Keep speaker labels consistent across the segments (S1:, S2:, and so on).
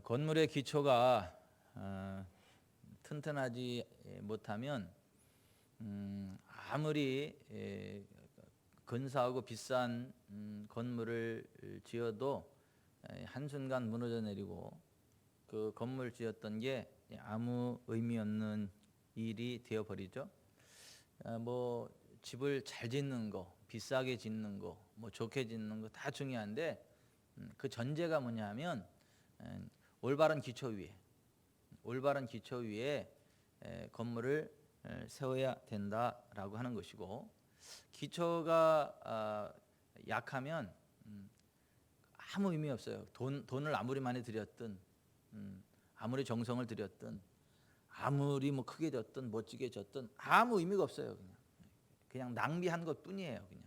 S1: 건물의 기초가 튼튼하지 못하면 아무리 근사하고 비싼 건물을 지어도 한순간 무너져 내리고 그 건물 지었던 게 아무 의미 없는 일이 되어버리죠. 뭐 집을 잘 짓는 거, 비싸게 짓는 거, 뭐 좋게 짓는 거 다 중요한데 그 전제가 뭐냐면 올바른 기초 위에 건물을 세워야 된다라고 하는 것이고, 기초가 약하면 아무 의미 없어요. 돈을 아무리 많이 들였든 아무리 정성을 들였든 아무리 뭐 크게 졌든 멋지게 졌든 아무 의미가 없어요. 그냥 낭비한 것뿐이에요. 그냥.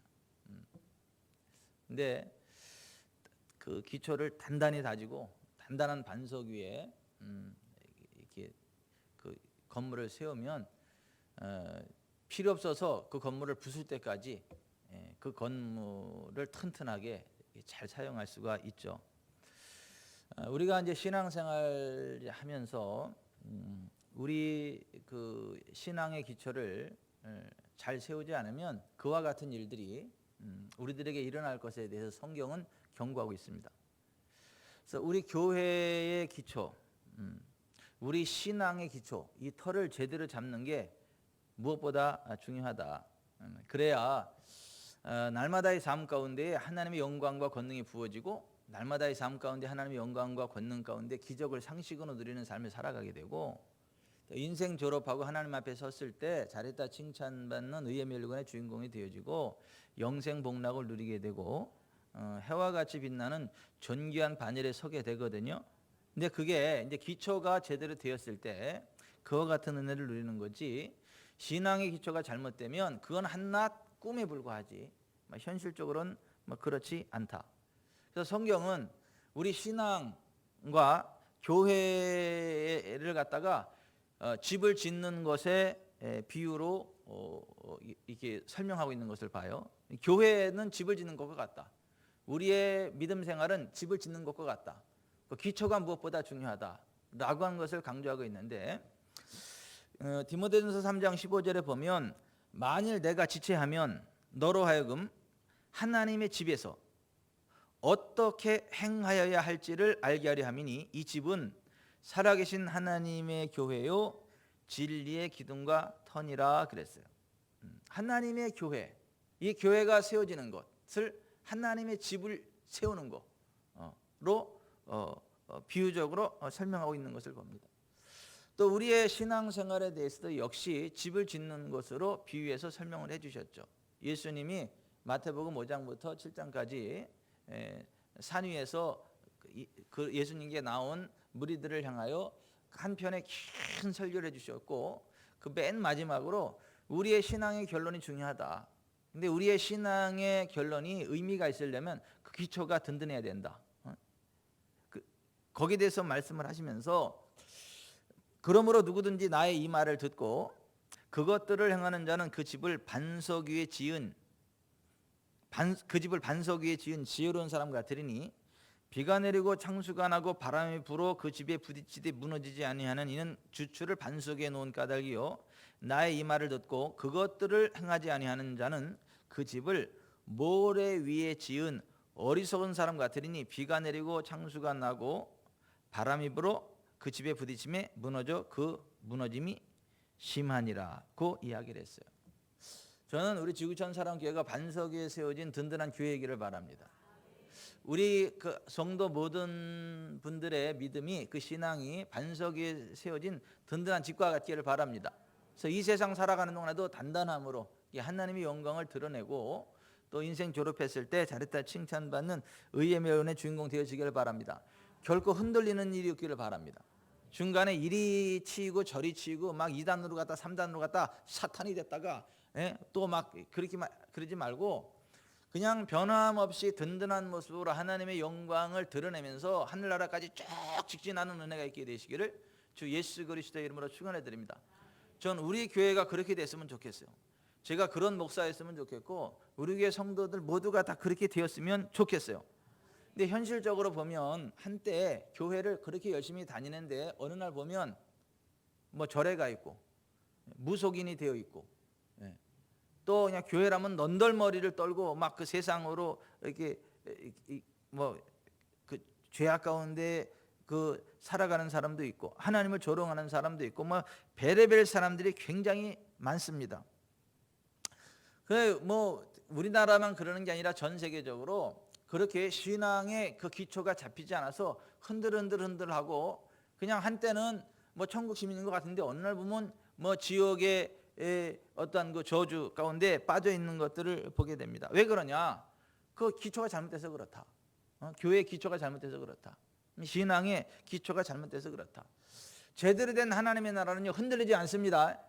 S1: 근데 그 기초를 단단히 다지고 단단한 반석 위에 이렇게 그 건물을 세우면 필요 없어서 그 건물을 부술 때까지 그 건물을 튼튼하게 잘 사용할 수가 있죠. 우리가 이제 신앙생활 하면서 우리 그 신앙의 기초를 잘 세우지 않으면 그와 같은 일들이 우리들에게 일어날 것에 대해서 성경은 경고하고 있습니다. 그래서 우리 교회의 기초, 우리 신앙의 기초, 이 터를 제대로 잡는 게 무엇보다 중요하다. 그래야 날마다의 삶 가운데 하나님의 영광과 권능이 부어지고, 날마다의 삶 가운데 하나님의 영광과 권능 가운데 기적을 상식으로 누리는 삶을 살아가게 되고, 인생 졸업하고 하나님 앞에 섰을 때 잘했다 칭찬받는 의의 멸관의 주인공이 되어지고 영생 복락을 누리게 되고 해와 같이 빛나는 존귀한 반열에 서게 되거든요. 근데 그게 이제 기초가 제대로 되었을 때 그와 같은 은혜를 누리는 거지, 신앙의 기초가 잘못되면 그건 한낱 꿈에 불과하지 현실적으로는 그렇지 않다. 그래서 성경은 우리 신앙과 교회를 갖다가 집을 짓는 것에 비유로 이렇게 설명하고 있는 것을 봐요. 교회는 집을 짓는 것과 같다. 우리의 믿음 생활은 집을 짓는 것과 같다. 기초가 무엇보다 중요하다라고 하는 것을 강조하고 있는데, 디모데전서 3장 15절에 보면 만일 내가 지체하면 너로 하여금 하나님의 집에서 어떻게 행하여야 할지를 알게 하려 함이니 이 집은 살아계신 하나님의 교회요 진리의 기둥과 터니라 그랬어요. 하나님의 교회, 이 교회가 세워지는 것을 하나님의 집을 세우는 것으로 비유적으로 설명하고 있는 것을 봅니다. 또 우리의 신앙생활에 대해서도 역시 집을 짓는 것으로 비유해서 설명을 해주셨죠. 예수님이 마태복음 5장부터 7장까지 산 위에서 그 예수님께 나온 무리들을 향하여 한편의 긴 설교를 해주셨고, 그 맨 마지막으로 우리의 신앙의 결론이 중요하다. 근데 우리의 신앙의 결론이 의미가 있으려면 그 기초가 든든해야 된다. 거기에 대해서 말씀을 하시면서, 그러므로 누구든지 나의 이 말을 듣고 그것들을 행하는 자는 그 집을 반석 위에 지은 지혜로운 사람 같으리니 비가 내리고 창수가 나고 바람이 불어 그 집에 부딪히되 무너지지 아니하는 이는 주추를 반석에 놓은 까닭이요 나의 이 말을 듣고 그것들을 행하지 아니하는 자는 그 집을 모래 위에 지은 어리석은 사람 같으리니 비가 내리고 창수가 나고 바람이 불어 그 집에 부딪힘에 무너져 그 무너짐이 심하니라고 이야기를 했어요. 저는 우리 지구촌 사랑교회가 반석 위에 세워진 든든한 교회이기를 바랍니다. 우리 그 성도 모든 분들의 믿음이, 그 신앙이 반석 위에 세워진 든든한 집과 같기를 바랍니다. 그래서 이 세상 살아가는 동안에도 단단함으로 하나님의 영광을 드러내고 또 인생 졸업했을 때 잘했다 칭찬받는 의의 명예의 주인공 되어지기를 바랍니다. 결코 흔들리는 일이 없기를 바랍니다. 중간에 이리 치이고 저리 치이고 막 2단으로 갔다 3단으로 갔다 사탄이 됐다가 또 막 그러지 말고 그냥 변함없이 든든한 모습으로 하나님의 영광을 드러내면서 하늘나라까지 쭉 직진하는 은혜가 있게 되시기를 주 예수 그리스도의 이름으로 축원해 드립니다. 전 우리 교회가 그렇게 됐으면 좋겠어요. 제가 그런 목사였으면 좋겠고 우리 교회 성도들 모두가 다 그렇게 되었으면 좋겠어요. 근데 현실적으로 보면 한때 교회를 그렇게 열심히 다니는데 어느 날 보면 뭐 절에 가 있고 무속인이 되어 있고, 예. 또 그냥 교회라면 넌덜머리를 떨고 막 그 세상으로 이렇게 뭐 그 죄악 가운데 그 살아가는 사람도 있고 하나님을 조롱하는 사람도 있고 뭐 베레벨 사람들이 굉장히 많습니다. 그 뭐 우리나라만 그러는 게 아니라 전 세계적으로 그렇게 신앙의 그 기초가 잡히지 않아서 흔들흔들하고 그냥 한때는 뭐 천국 시민인 것 같은데 어느 날 보면 뭐 지옥의 어떠한 그 저주 가운데 빠져 있는 것들을 보게 됩니다. 왜 그러냐? 그 기초가 잘못돼서 그렇다. 교회의 기초가 잘못돼서 그렇다. 신앙의 기초가 잘못돼서 그렇다. 제대로 된 하나님의 나라는요 흔들리지 않습니다.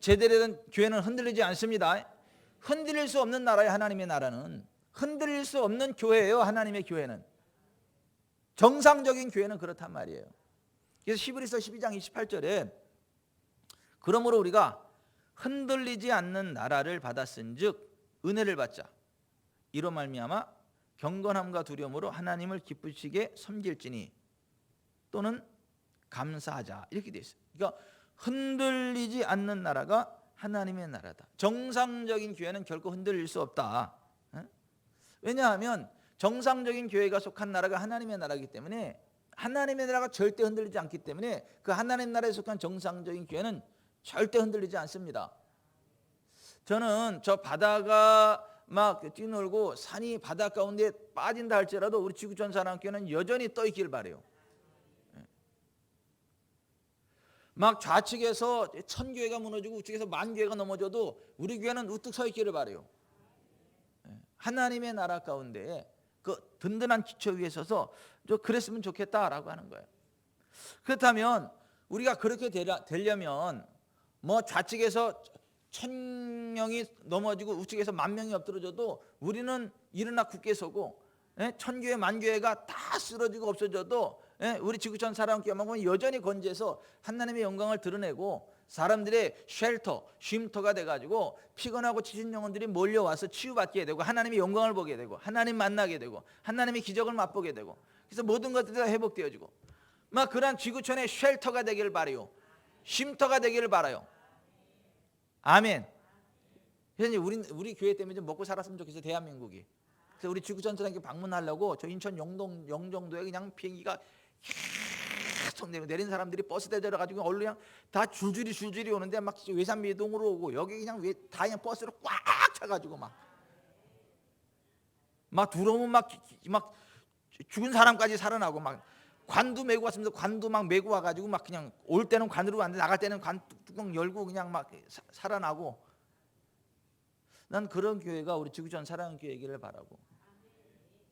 S1: 제대로 된 교회는 흔들리지 않습니다. 흔들릴 수 없는 나라의 하나님의 나라는, 흔들릴 수 없는 교회예요. 하나님의 교회는, 정상적인 교회는 그렇단 말이에요. 그래서 히브리서 12장 28절에 그러므로 우리가 흔들리지 않는 나라를 받았은즉 은혜를 받자. 이로 말미암아 경건함과 두려움으로 하나님을 기쁘시게 섬길지니 또는 감사하자. 이렇게 돼 있어요. 그러니까 흔들리지 않는 나라가 하나님의 나라다. 정상적인 교회는 결코 흔들릴 수 없다. 왜냐하면 정상적인 교회가 속한 나라가 하나님의 나라이기 때문에, 하나님의 나라가 절대 흔들리지 않기 때문에 그 하나님 나라에 속한 정상적인 교회는 절대 흔들리지 않습니다. 저는 저 바다가 막 뛰놀고 산이 바다 가운데 빠진다 할지라도 우리 지구촌 사랑교회는 여전히 떠 있길 바라요. 막 좌측에서 1000교회가 무너지고 우측에서 10,000교회가 넘어져도 우리 교회는 우뚝 서 있기를 바라요. 하나님의 나라 가운데 그 든든한 기초 위에 서서 그랬으면 좋겠다라고 하는 거예요. 그렇다면 우리가 그렇게 되려면 뭐 좌측에서 1000명이 넘어지고 우측에서 10,000명이 엎드러져도 우리는 일어나 굳게 서고, 1000교회 10,000교회가 다 쓰러지고 없어져도 우리 지구촌 사랑교회만큼은 여전히 건재해서 하나님의 영광을 드러내고 사람들의 쉘터, 쉼터가 돼가지고 피곤하고 지친 영혼들이 몰려와서 치유받게 되고 하나님의 영광을 보게 되고 하나님 만나게 되고 하나님의 기적을 맛보게 되고, 그래서 모든 것들이 다 회복되어지고 막 그런 지구촌의 쉘터가 되기를 바라요. 쉼터가 되기를 바라요. 아멘. 그래서 우리 교회 때문에 좀 먹고 살았으면 좋겠어요, 대한민국이. 그래서 우리 지구촌 사랑교회 방문하려고 저 인천 영종도에 그냥 비행기가 계속 내린 사람들이 버스 대절해 가지고 얼른 그냥 다 줄줄이 오는데 막 외산미동으로 오고 여기 그냥 다 그냥 버스로 꽉 차가지고 막 들어오면 막 죽은 사람까지 살아나고 막 관도 메고 왔습니다. 관도 막 메고 와가지고 막 그냥 올 때는 관으로 왔는데 나갈 때는 관 뚜껑 열고 그냥 막 살아나고. 난 그런 교회가 우리 지구촌 사랑교회이기를 바라고.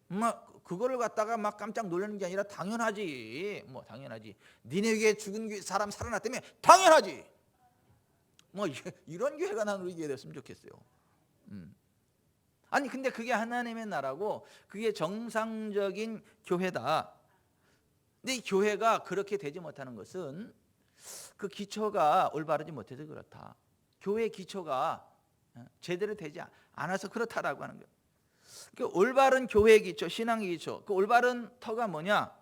S1: 막 그거를 갖다가 막 깜짝 놀라는 게 아니라 당연하지. 뭐 당연하지. 니네 교회 죽은 사람 살아났다며 당연하지. 뭐 이런 교회가 난 우리 교회 됐으면 좋겠어요. 아니 근데 그게 하나님의 나라고 그게 정상적인 교회다. 근데 이 교회가 그렇게 되지 못하는 것은 그 기초가 올바르지 못해서 그렇다. 교회의 기초가 제대로 되지 않아서 그렇다라고 하는 거예요. 그 올바른 교회의 기초, 신앙의 기초, 그 올바른 터가 뭐냐?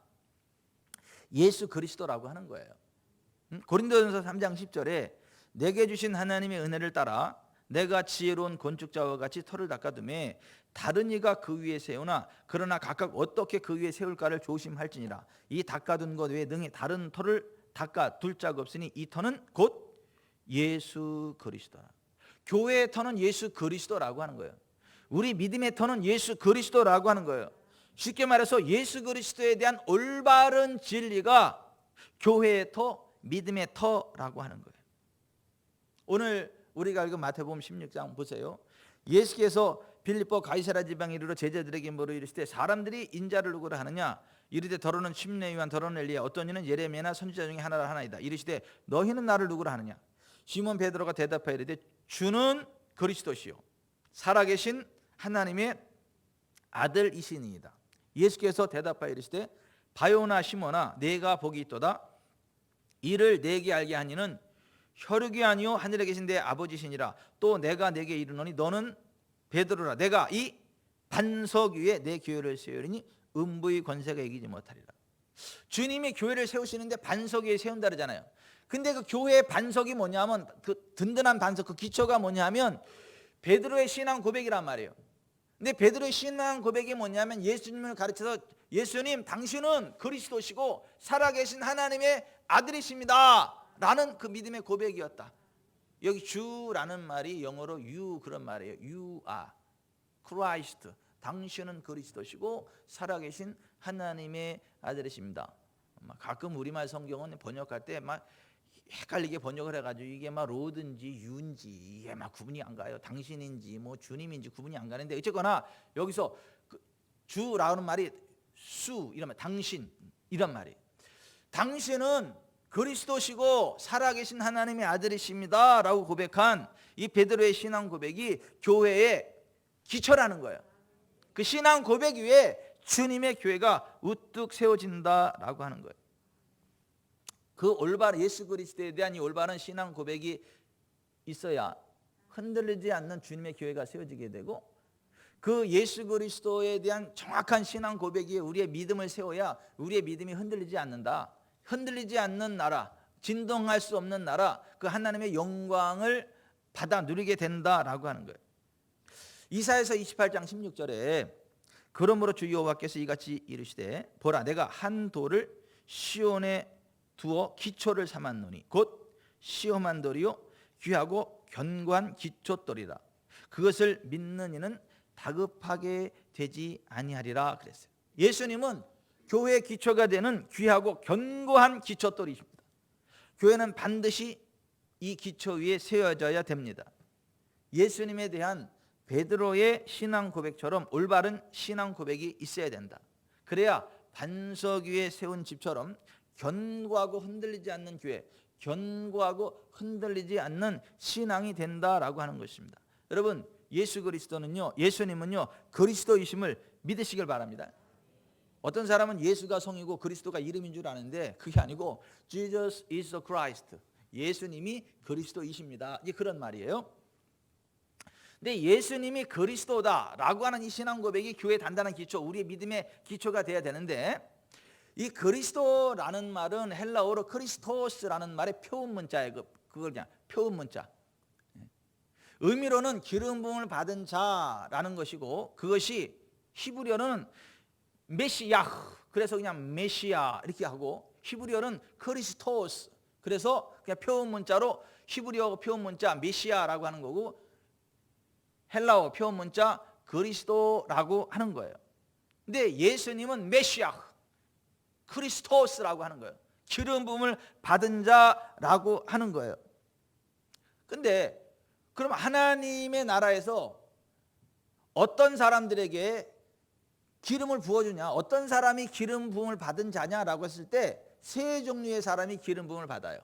S1: 예수 그리스도라고 하는 거예요. 고린도전서 3장 10절에 내게 주신 하나님의 은혜를 따라 내가 지혜로운 건축자와 같이 터를 닦아두매 다른 이가 그 위에 세우나 그러나 각각 어떻게 그 위에 세울까를 조심할지니라. 이 닦아둔 것 외에 능히 다른 터를 닦아둘 자가 없으니 이 터는 곧 예수 그리스도라. 교회의 터는 예수 그리스도라고 하는 거예요. 우리 믿음의 터는 예수 그리스도라고 하는 거예요. 쉽게 말해서 예수 그리스도에 대한 올바른 진리가 교회의 터, 믿음의 터라고 하는 거예요. 오늘 우리가 읽은 마태복음 16장 보세요. 예수께서 빌립보 가이사랴 지방에 이르러 제자들에게 물어 이르시되 사람들이 인자를 누구라 하느냐? 이르되 더러는 심레 요한 더러는 엘리야 어떤 이는 예레미야나 선지자 중에 하나라 하나이다. 이르시되 너희는 나를 누구라 하느냐? 시몬 베드로가 대답하여 이르되 주는 그리스도시요 살아계신 하나님의 아들이시니이다. 예수께서 대답하여 이르시되 바요나 시몬아 내가 복이 있도다. 이를 내게 알게 하니는 혈육이 아니요 하늘에 계신 내 아버지시니라. 또 내가 내게 이르노니 너는 베드로라. 내가 이 반석 위에 내 교회를 세우리니 음부의 권세가 이기지 못하리라. 주님이 교회를 세우시는데 반석 위에 세운다 그러잖아요. 근데 그 교회의 반석이 뭐냐면, 그 든든한 반석, 그 기초가 뭐냐면 베드로의 신앙 고백이란 말이에요. 근데 베드로의 신앙 고백이 뭐냐면 예수님을 가르쳐서, 예수님 당신은 그리스도시고 살아계신 하나님의 아들이십니다 라는 그 믿음의 고백이었다. 여기 주라는 말이 영어로 you 그런 말이에요. You are Christ. 당신은 그리스도시고 살아계신 하나님의 아들이십니다. 가끔 우리말 성경은 번역할 때 막 헷갈리게 번역을 해가지고 이게 막 로든지 유인지 이게 막 구분이 안 가요. 당신인지 뭐 주님인지 구분이 안 가는데, 어쨌거나 여기서 그 주라는 말이 수 이런 말, 당신 이런 말이에요. 당신은 그리스도시고 살아계신 하나님의 아들이십니다 라고 고백한 이 베드로의 신앙 고백이 교회의 기초라는 거예요. 그 신앙 고백 위에 주님의 교회가 우뚝 세워진다라고 하는 거예요. 그 올바른 예수 그리스도에 대한 이 올바른 신앙 고백이 있어야 흔들리지 않는 주님의 교회가 세워지게 되고, 그 예수 그리스도에 대한 정확한 신앙 고백이 우리의 믿음을 세워야 우리의 믿음이 흔들리지 않는다. 흔들리지 않는 나라, 진동할 수 없는 나라, 그 하나님의 영광을 받아 누리게 된다라고 하는 거예요. 이사야서 28장 16절에 그러므로 주 여호와께서 이같이 이르시되 보라 내가 한 돌을 시온에 두어 기초를 삼았노니 곧 시험한 돌이요 귀하고 견고한 기초돌이라. 그것을 믿는 이는 다급하게 되지 아니하리라 그랬어요. 예수님은 교회의 기초가 되는 귀하고 견고한 기초돌이십니다. 교회는 반드시 이 기초 위에 세워져야 됩니다. 예수님에 대한 베드로의 신앙 고백처럼 올바른 신앙 고백이 있어야 된다. 그래야 반석 위에 세운 집처럼 견고하고 흔들리지 않는 교회, 견고하고 흔들리지 않는 신앙이 된다라고 하는 것입니다. 여러분, 예수님은요 그리스도이심을 믿으시길 바랍니다. 어떤 사람은 예수가 성이고 그리스도가 이름인 줄 아는데 그게 아니고 Jesus is the Christ, 예수님이 그리스도이십니다, 이게 그런 말이에요. 근데 예수님이 그리스도다라고 하는 이 신앙 고백이 교회의 단단한 기초, 우리의 믿음의 기초가 돼야 되는데, 이 그리스도라는 말은 헬라어로 크리스토스라는 말의 표음 문자예요. 그걸 그냥 표음 문자. 의미로는 기름 부음을 받은 자라는 것이고, 그것이 히브리어는 메시야, 그래서 그냥 메시아 이렇게 하고, 히브리어는 크리스토스, 그래서 그냥 표음 문자로 히브리어 표음 문자 메시아라고 하는 거고, 헬라어 표현 문자 그리스도라고 하는 거예요. 근데 예수님은 메시아, 크리스토스라고 하는 거예요. 기름 부음을 받은 자라고 하는 거예요. 근데 그럼 하나님의 나라에서 어떤 사람들에게 기름을 부어주냐, 어떤 사람이 기름 부음을 받은 자냐라고 했을 때 세 종류의 사람이 기름 부음을 받아요.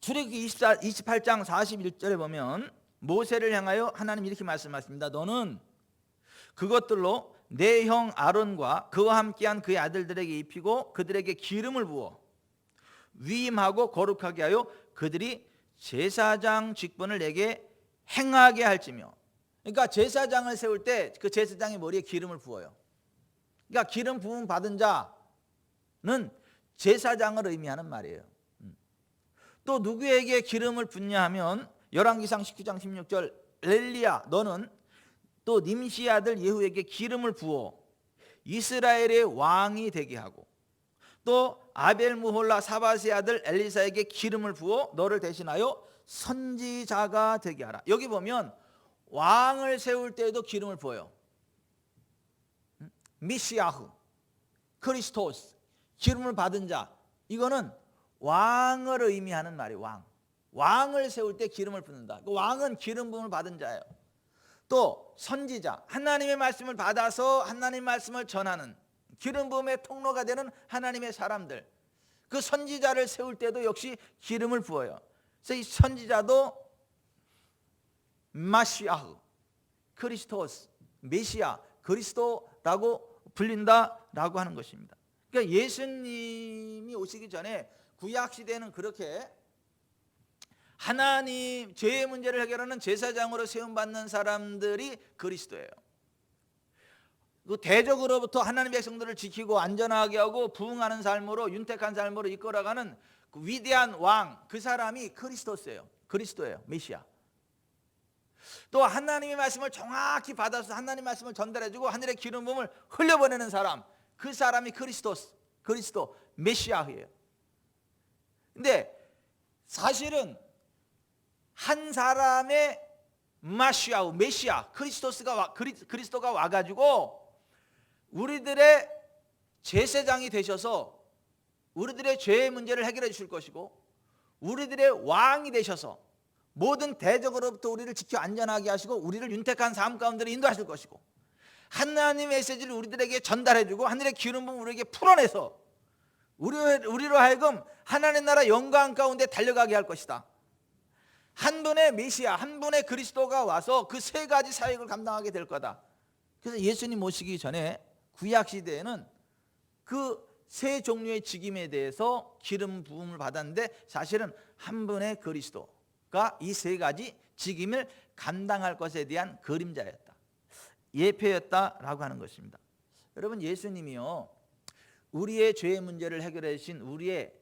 S1: 출애굽기 28장 41절에 보면 모세를 향하여 하나님 이렇게 말씀하십니다. 너는 그것들로 내 형 아론과 그와 함께한 그의 아들들에게 입히고 그들에게 기름을 부어 위임하고 거룩하게 하여 그들이 제사장 직분을 내게 행하게 할지며. 그러니까 제사장을 세울 때 그 제사장의 머리에 기름을 부어요. 그러니까 기름 부음 받은 자는 제사장을 의미하는 말이에요. 또 누구에게 기름을 붓냐 하면 열왕기상 19장 16절 엘리야 너는 또 님시 아들 예후에게 기름을 부어 이스라엘의 왕이 되게 하고, 또 아벨무홀라 사바스의 아들 엘리사에게 기름을 부어 너를 대신하여 선지자가 되게 하라. 여기 보면 왕을 세울 때에도 기름을 부어요. 미시아후, 크리스토스, 기름을 받은 자, 이거는 왕을 의미하는 말이에요. 왕을 세울 때 기름을 붓는다. 왕은 기름 부음을 받은 자예요. 또 선지자, 하나님의 말씀을 받아서 하나님의 말씀을 전하는 기름 부음의 통로가 되는 하나님의 사람들, 그 선지자를 세울 때도 역시 기름을 부어요. 그래서 이 선지자도 마시아흐, 크리스토스, 메시아, 그리스도라고 불린다라고 하는 것입니다. 그러니까 예수님이 오시기 전에 구약 시대는 그렇게 하나님 죄의 문제를 해결하는 제사장으로 세움받는 사람들이 그리스도예요. 그 대적으로부터 하나님의 백성들을 지키고 안전하게 하고 부흥하는 삶으로 윤택한 삶으로 이끌어가는 그 위대한 왕, 그 사람이 그리스도예요. 그리스도예요. 메시아. 또 하나님의 말씀을 정확히 받아서 하나님의 말씀을 전달해주고 하늘의 기름 부음을 흘려보내는 사람, 그 사람이 그리스도 메시아예요. 근데 사실은 한 사람의 메시아 그리스도가 와가지고 우리들의 제사장이 되셔서 우리들의 죄의 문제를 해결해 주실 것이고 우리들의 왕이 되셔서 모든 대적으로부터 우리를 지켜 안전하게 하시고 우리를 윤택한 삶 가운데로 인도하실 것이고 하나님의 메시지를 우리들에게 전달해주고 하늘의 기름 부음을 우리에게 풀어내서 우리로 하여금 하나님 나라 영광 가운데 달려가게 할 것이다. 한 분의 메시아, 한 분의 그리스도가 와서 그 세 가지 사역을 감당하게 될 거다. 그래서 예수님 모시기 전에 구약 시대에는 그 세 종류의 직임에 대해서 기름 부음을 받았는데 사실은 한 분의 그리스도가 이 세 가지 직임을 감당할 것에 대한 그림자였다. 예표였다라고 하는 것입니다. 여러분, 예수님이요 우리의 죄의 문제를 해결해 주신 우리의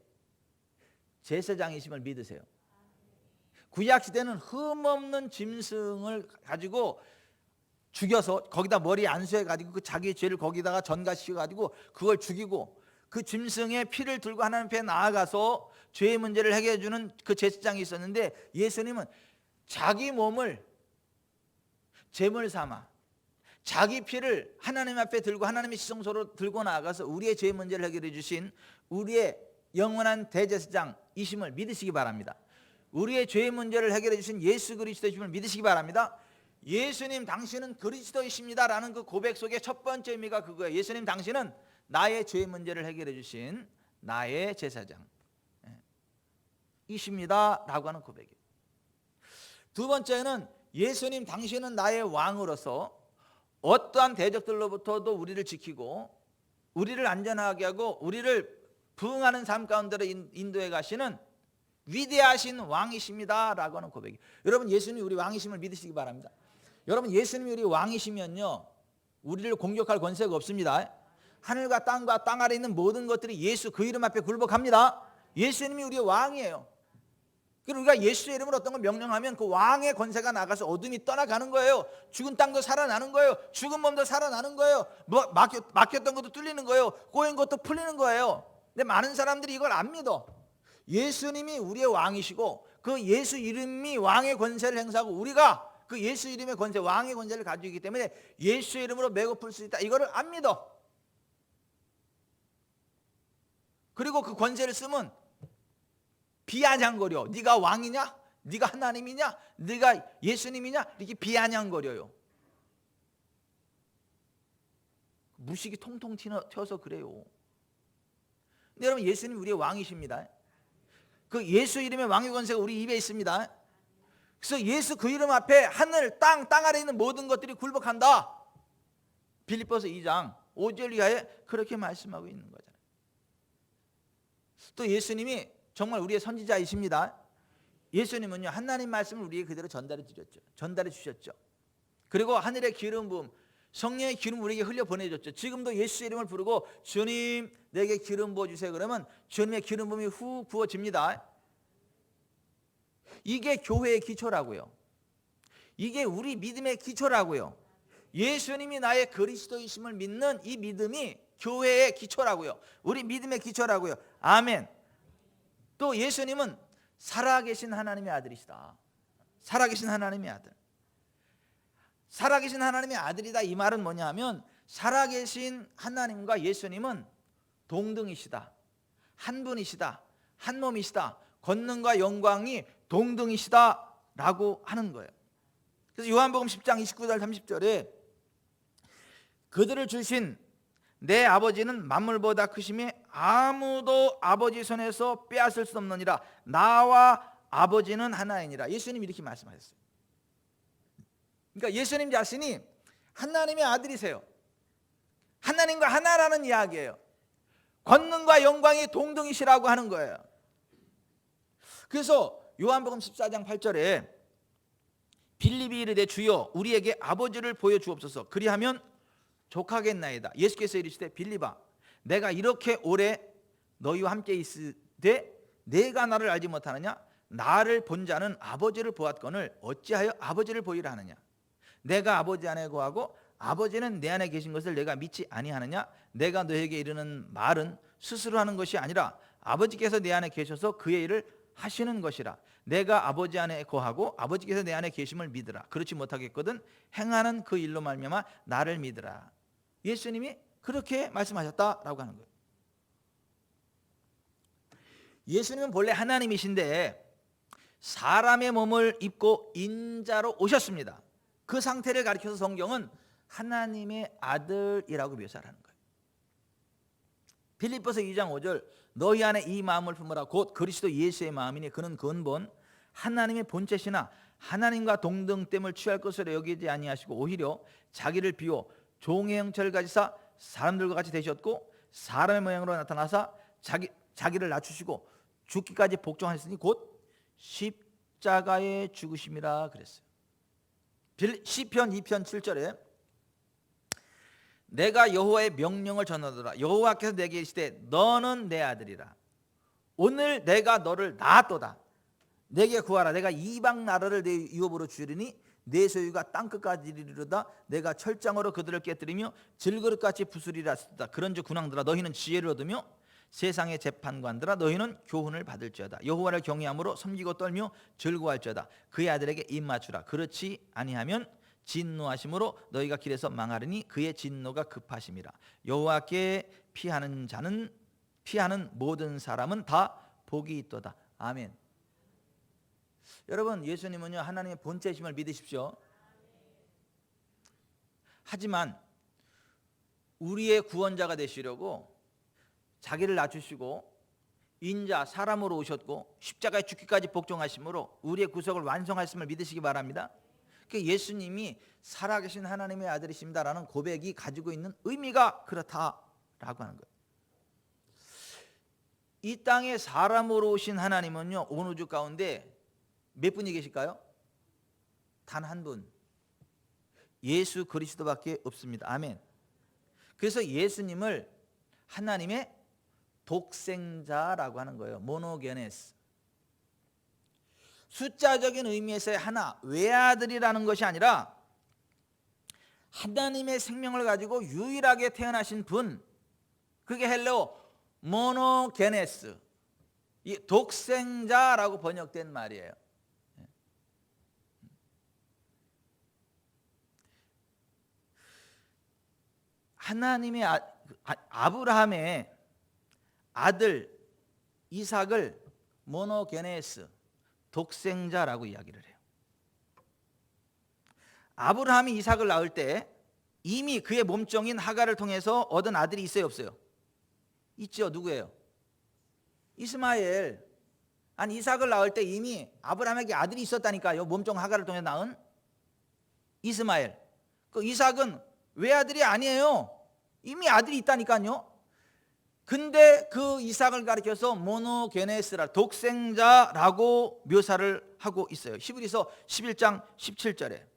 S1: 제사장이심을 믿으세요. 구약 시대는 흠없는 짐승을 가지고 죽여서 거기다 머리 안수해 가지고 그 자기의 죄를 거기다가 전가시켜 가지고 그걸 죽이고 그 짐승의 피를 들고 하나님 앞에 나아가서 죄의 문제를 해결해 주는 그 제사장이 있었는데 예수님은 자기 몸을 제물 삼아 자기 피를 하나님 앞에 들고 하나님의 시성소로 들고 나아가서 우리의 죄의 문제를 해결해 주신 우리의 영원한 대제사장이심을 믿으시기 바랍니다. 우리의 죄의 문제를 해결해 주신 예수 그리스도이심을 믿으시기 바랍니다. 예수님 당신은 그리스도이십니다 라는 그 고백 속의 첫 번째 의미가 그거예요. 예수님 당신은 나의 죄의 문제를 해결해 주신 나의 제사장 이십니다 라고 하는 고백이에요. 두 번째는 예수님 당신은 나의 왕으로서 어떠한 대적들로부터도 우리를 지키고 우리를 안전하게 하고 우리를 부흥하는 삶 가운데로 인도해 가시는 위대하신 왕이십니다 라고 하는 고백이에요. 여러분, 예수님이 우리 왕이심을 믿으시기 바랍니다. 여러분, 예수님이 우리 왕이시면요 우리를 공격할 권세가 없습니다. 하늘과 땅과 땅 아래 있는 모든 것들이 예수 그 이름 앞에 굴복합니다. 예수님이 우리의 왕이에요. 그리고 우리가 예수의 이름으로 어떤 걸 명령하면 그 왕의 권세가 나가서 어둠이 떠나가는 거예요. 죽은 땅도 살아나는 거예요. 죽은 몸도 살아나는 거예요. 막혔던 것도 뚫리는 거예요. 꼬인 것도 풀리는 거예요. 근데 많은 사람들이 이걸 안 믿어. 예수님이 우리의 왕이시고 그 예수 이름이 왕의 권세를 행사하고 우리가 그 예수 이름의 권세, 왕의 권세를 가지고 있기 때문에 예수의 이름으로 매고 풀 수 있다. 이거를 안 믿어. 그리고 그 권세를 쓰면 비아냥거려. 네가 왕이냐? 네가 하나님이냐? 네가 예수님이냐? 이렇게 비아냥거려요. 무식이 통통 튀어서 그래요. 근데 여러분, 예수님 우리의 왕이십니다. 그 예수 이름의 왕의 권세가 우리 입에 있습니다. 그래서 예수 그 이름 앞에 하늘, 땅 아래 있는 모든 것들이 굴복한다. 빌립보서 2장 5절 이하에 그렇게 말씀하고 있는 거잖아요. 또 예수님이 정말 우리의 선지자이십니다. 예수님은요 하나님 말씀을 우리에게 그대로 전달해 주셨죠. 그리고 하늘의 기름 부음, 성령의 기름 우리에게 흘려 보내줬죠. 지금도 예수 이름을 부르고 주님 내게 기름 부어주세요 그러면 주님의 기름 부음이 훅 부어집니다. 이게 교회의 기초라고요. 이게 우리 믿음의 기초라고요. 예수님이 나의 그리스도이심을 믿는 이 믿음이 교회의 기초라고요. 우리 믿음의 기초라고요. 아멘. 또 예수님은 살아계신 하나님의 아들이시다. 살아계신 하나님의 아들. 살아계신 하나님의 아들이다. 이 말은 뭐냐 하면 살아계신 하나님과 예수님은 동등이시다. 한 분이시다. 한 몸이시다. 권능과 영광이 동등이시다 라고 하는 거예요. 그래서 요한복음 10장 29절 30절에 그들을 주신 내 아버지는 만물보다 크심에 아무도 아버지 손에서 빼앗을 수 없느니라. 나와 아버지는 하나이니라. 예수님이 이렇게 말씀하셨어요. 그러니까 예수님 자신이 하나님의 아들이세요. 하나님과 하나라는 이야기예요. 권능과 영광이 동등이시라고 하는 거예요. 그래서 요한복음 14장 8절에 빌립이 이르되 주여 우리에게 아버지를 보여주옵소서. 그리하면 족하겠나이다. 예수께서 이르시되 빌립아 내가 이렇게 오래 너희와 함께 있으되 내가 나를 알지 못하느냐? 나를 본 자는 아버지를 보았거늘 어찌하여 아버지를 보이라 하느냐? 내가 아버지 안에 거하고 아버지는 내 안에 계신 것을 내가 믿지 아니하느냐? 내가 너에게 이르는 말은 스스로 하는 것이 아니라 아버지께서 내 안에 계셔서 그의 일을 하시는 것이라. 내가 아버지 안에 거하고 아버지께서 내 안에 계심을 믿으라. 그렇지 못하겠거든 행하는 그 일로 말미암아 나를 믿으라. 예수님이 그렇게 말씀하셨다라고 하는 거예요. 예수님은 본래 하나님이신데 사람의 몸을 입고 인자로 오셨습니다. 그 상태를 가리켜서 성경은 하나님의 아들이라고 묘사를 하는 거예요. 빌립보서 2장 5절 너희 안에 이 마음을 품으라 곧 그리스도 예수의 마음이니 그는 근본 하나님의 본체시나 하나님과 동등됨을 취할 것으로 여기지 아니하시고 오히려 자기를 비워 종의 형체를 가지사 사람들과 같이 되셨고 사람의 모양으로 나타나사 자기를 낮추시고 죽기까지 복종하셨으니 곧 십자가에 죽으심이라 그랬어요. 시편 2편 7절에 내가 여호와의 명령을 전하더라. 여호와께서 내게 이르시되 너는 내 아들이라. 오늘 내가 너를 낳았도다. 내게 구하라. 내가 이방 나라를 내 유업으로 주리니 내 소유가 땅끝까지 이르리로다. 내가 철장으로 그들을 깨뜨리며 질그릇같이 부수리라 했다. 그런즉 군왕들아 너희는 지혜를 얻으며 세상의 재판관들아 너희는 교훈을 받을지어다. 여호와를 경외함으로 섬기고 떨며 즐거워할지어다. 그의 아들에게 입 맞추라. 그렇지 아니하면 진노하심으로 너희가 길에서 망하리니 그의 진노가 급하심이라. 여호와께 피하는 모든 사람은 다 복이 있도다. 아멘. 여러분 예수님은요 하나님의 본체심을 믿으십시오. 하지만 우리의 구원자가 되시려고 자기를 낮추시고 인자 사람으로 오셨고 십자가에 죽기까지 복종하심으로 우리의 구속을 완성하심을 믿으시기 바랍니다. 예수님이 살아계신 하나님의 아들이십니다라는 고백이 가지고 있는 의미가 그렇다라고 하는 거예요. 이 땅에 사람으로 오신 하나님은요 온 우주 가운데 몇 분이 계실까요? 단 한 분, 예수 그리스도밖에 없습니다. 아멘. 그래서 예수님을 하나님의 독생자라고 하는 거예요. 모노게네스. 숫자적인 의미에서의 하나, 외아들이라는 것이 아니라 하나님의 생명을 가지고 유일하게 태어나신 분, 그게 헬레어 모노게네스, 이 독생자라고 번역된 말이에요. 하나님의 아브라함의 아들 이삭을 모노게네스, 독생자라고 이야기를 해요. 아브라함이 이삭을 낳을 때 이미 그의 몸종인 하갈을 통해서 얻은 아들이 있어요, 없어요? 있죠. 누구예요? 이스마엘. 아니 이삭을 낳을 때 이미 아브라함에게 아들이 있었다니까요. 몸종 하갈을 통해 낳은 이스마엘. 그 이삭은 외아들이 아니에요. 이미 아들이 있다니까요. 근데 그 이삭을 가리켜서 모노게네스라 독생자라고 묘사를 하고 있어요. 히브리서 11장 17절에.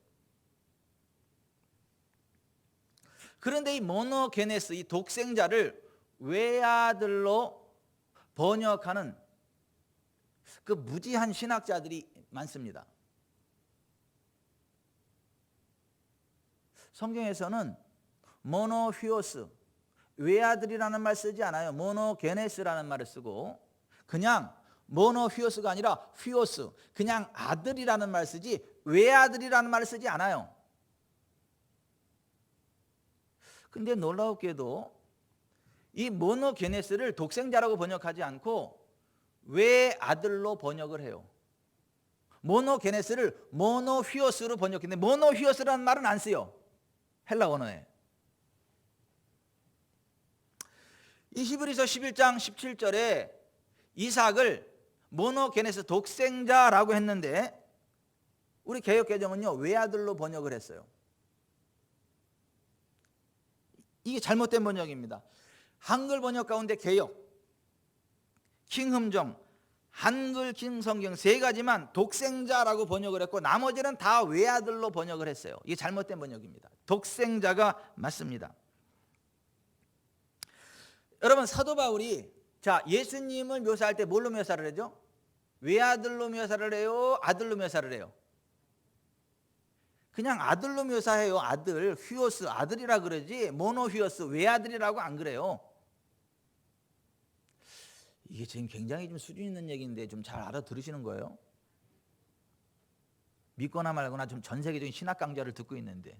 S1: 그런데 이 모노게네스, 이 독생자를 외아들로 번역하는 그 무지한 신학자들이 많습니다. 성경에서는 모노휘오스, 외아들이라는 말 쓰지 않아요. 모노게네스라는 말을 쓰고 그냥 모노휘오스가 아니라 휘오스, 그냥 아들이라는 말 쓰지 외아들이라는 말을 쓰지 않아요. 근데 놀라웠게도 이 모노게네스를 독생자라고 번역하지 않고 외아들로 번역을 해요. 모노게네스를 모노휘오스로 번역했는데 모노휘오스라는 말은 안 쓰요. 헬라 언어에. 이 히브리서 11장 17절에 이삭을 모노게네스 독생자라고 했는데 우리 개역개정은요 외아들로 번역을 했어요. 이게 잘못된 번역입니다. 한글 번역 가운데 개역, 킹흠정, 한글 킹성경 세 가지만 독생자라고 번역을 했고 나머지는 다 외아들로 번역을 했어요. 이게 잘못된 번역입니다. 독생자가 맞습니다. 여러분 사도 바울이 예수님을 묘사할 때 뭘로 묘사를 하죠? 외아들로 묘사를 해요? 아들로 묘사를 해요? 그냥 아들로 묘사해요. 아들, 휘오스 아들이라 그러지 모노 휘오스 외아들이라고 안 그래요. 이게 지금 굉장히 좀 수준 있는 얘기인데 좀 잘 알아들으시는 거예요? 믿거나 말거나 좀 전 세계적인 신학 강좌를 듣고 있는데,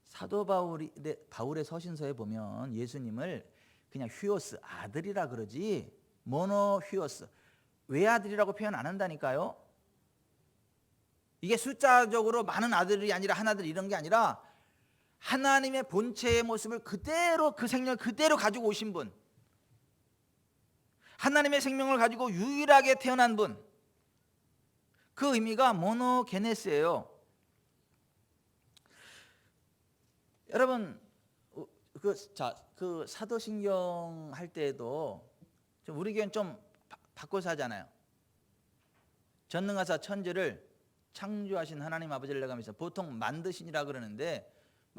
S1: 사도 바울의 서신서에 보면 예수님을 그냥 휘오스 아들이라 그러지 모노 휘오스 외아들이라고 표현 안 한다니까요. 이게 숫자적으로 많은 아들이 아니라 하나들 이런 게 아니라 하나님의 본체의 모습을 그대로, 그 생명을 그대로 가지고 오신 분, 하나님의 생명을 가지고 유일하게 태어난 분, 그 의미가 모노게네스예요. 여러분 그 사도신경 할 때에도 우리 교회는 좀 바꿔서 하잖아요. 전능하사 천지를 창조하신 하나님 아버지를 내가 믿습니다. 보통 만드신이라 그러는데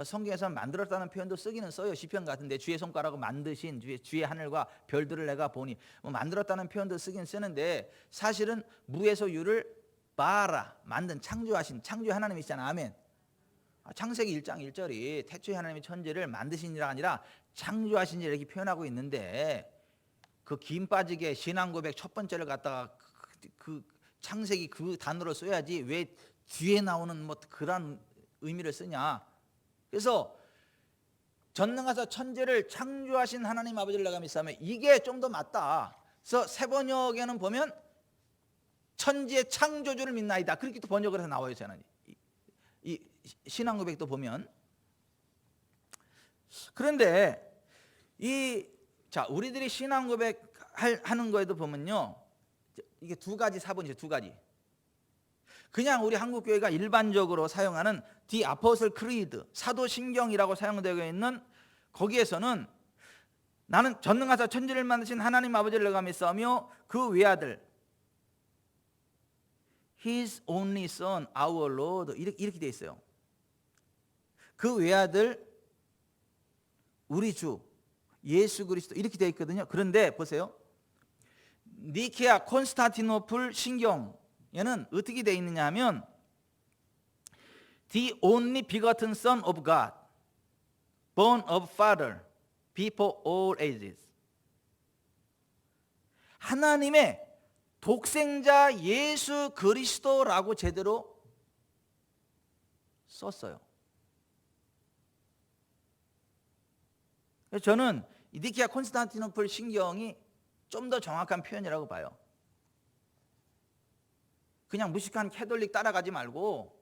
S1: 성경에서는 만들었다는 표현도 쓰기는 써요. 시편 같은데 주의 손가락으로 만드신 주의 하늘과 별들을 내가 보니 만들었다는 표현도 쓰긴 쓰는데 사실은 무에서 유를 바라 만든 창조하신 창조의 하나님이시잖아요. 아멘. 창세기 1장 1절이 태초에 하나님이 천지를 만드신이라 아니라 창조하신지 이렇게 표현하고 있는데 그 긴 빠지게 신앙고백 첫 번째를 갖다가 그 창세기 그 단어로 써야지 왜 뒤에 나오는 그런 의미를 쓰냐. 그래서 전능하사 천지를 창조하신 하나님 아버지를 내가 믿사오며 이게 좀 더 맞다. 그래서 새 번역에는 보면 천지의 창조주를 믿나이다. 그렇게 또 번역을 해서 나와요. 저는 이 신앙고백도 보면. 그런데 우리들이 신앙고백 하는 거에도 보면요, 이게 두 가지 사본이죠. 두 가지. 그냥 우리 한국교회가 일반적으로 사용하는 The Apostle Creed, 사도신경이라고 사용되고 있는 거기에서는 나는 전능하사 천지를 만드신 하나님 아버지를 내가 믿사오며 그 외아들 His only Son, our Lord 이렇게 돼 있어요. 그 외아들 우리 주 예수 그리스도 이렇게 돼 있거든요. 그런데 보세요. 니케아 콘스탄티노플 신경에는 어떻게 돼 있느냐 하면 The only begotten Son of God, born of Father, before all ages. 하나님의 독생자 예수 그리스도라고 제대로 썼어요. 그래서 저는 니케아 콘스탄티노플 신경이 좀 더 정확한 표현이라고 봐요. 그냥 무식한 캐톨릭 따라가지 말고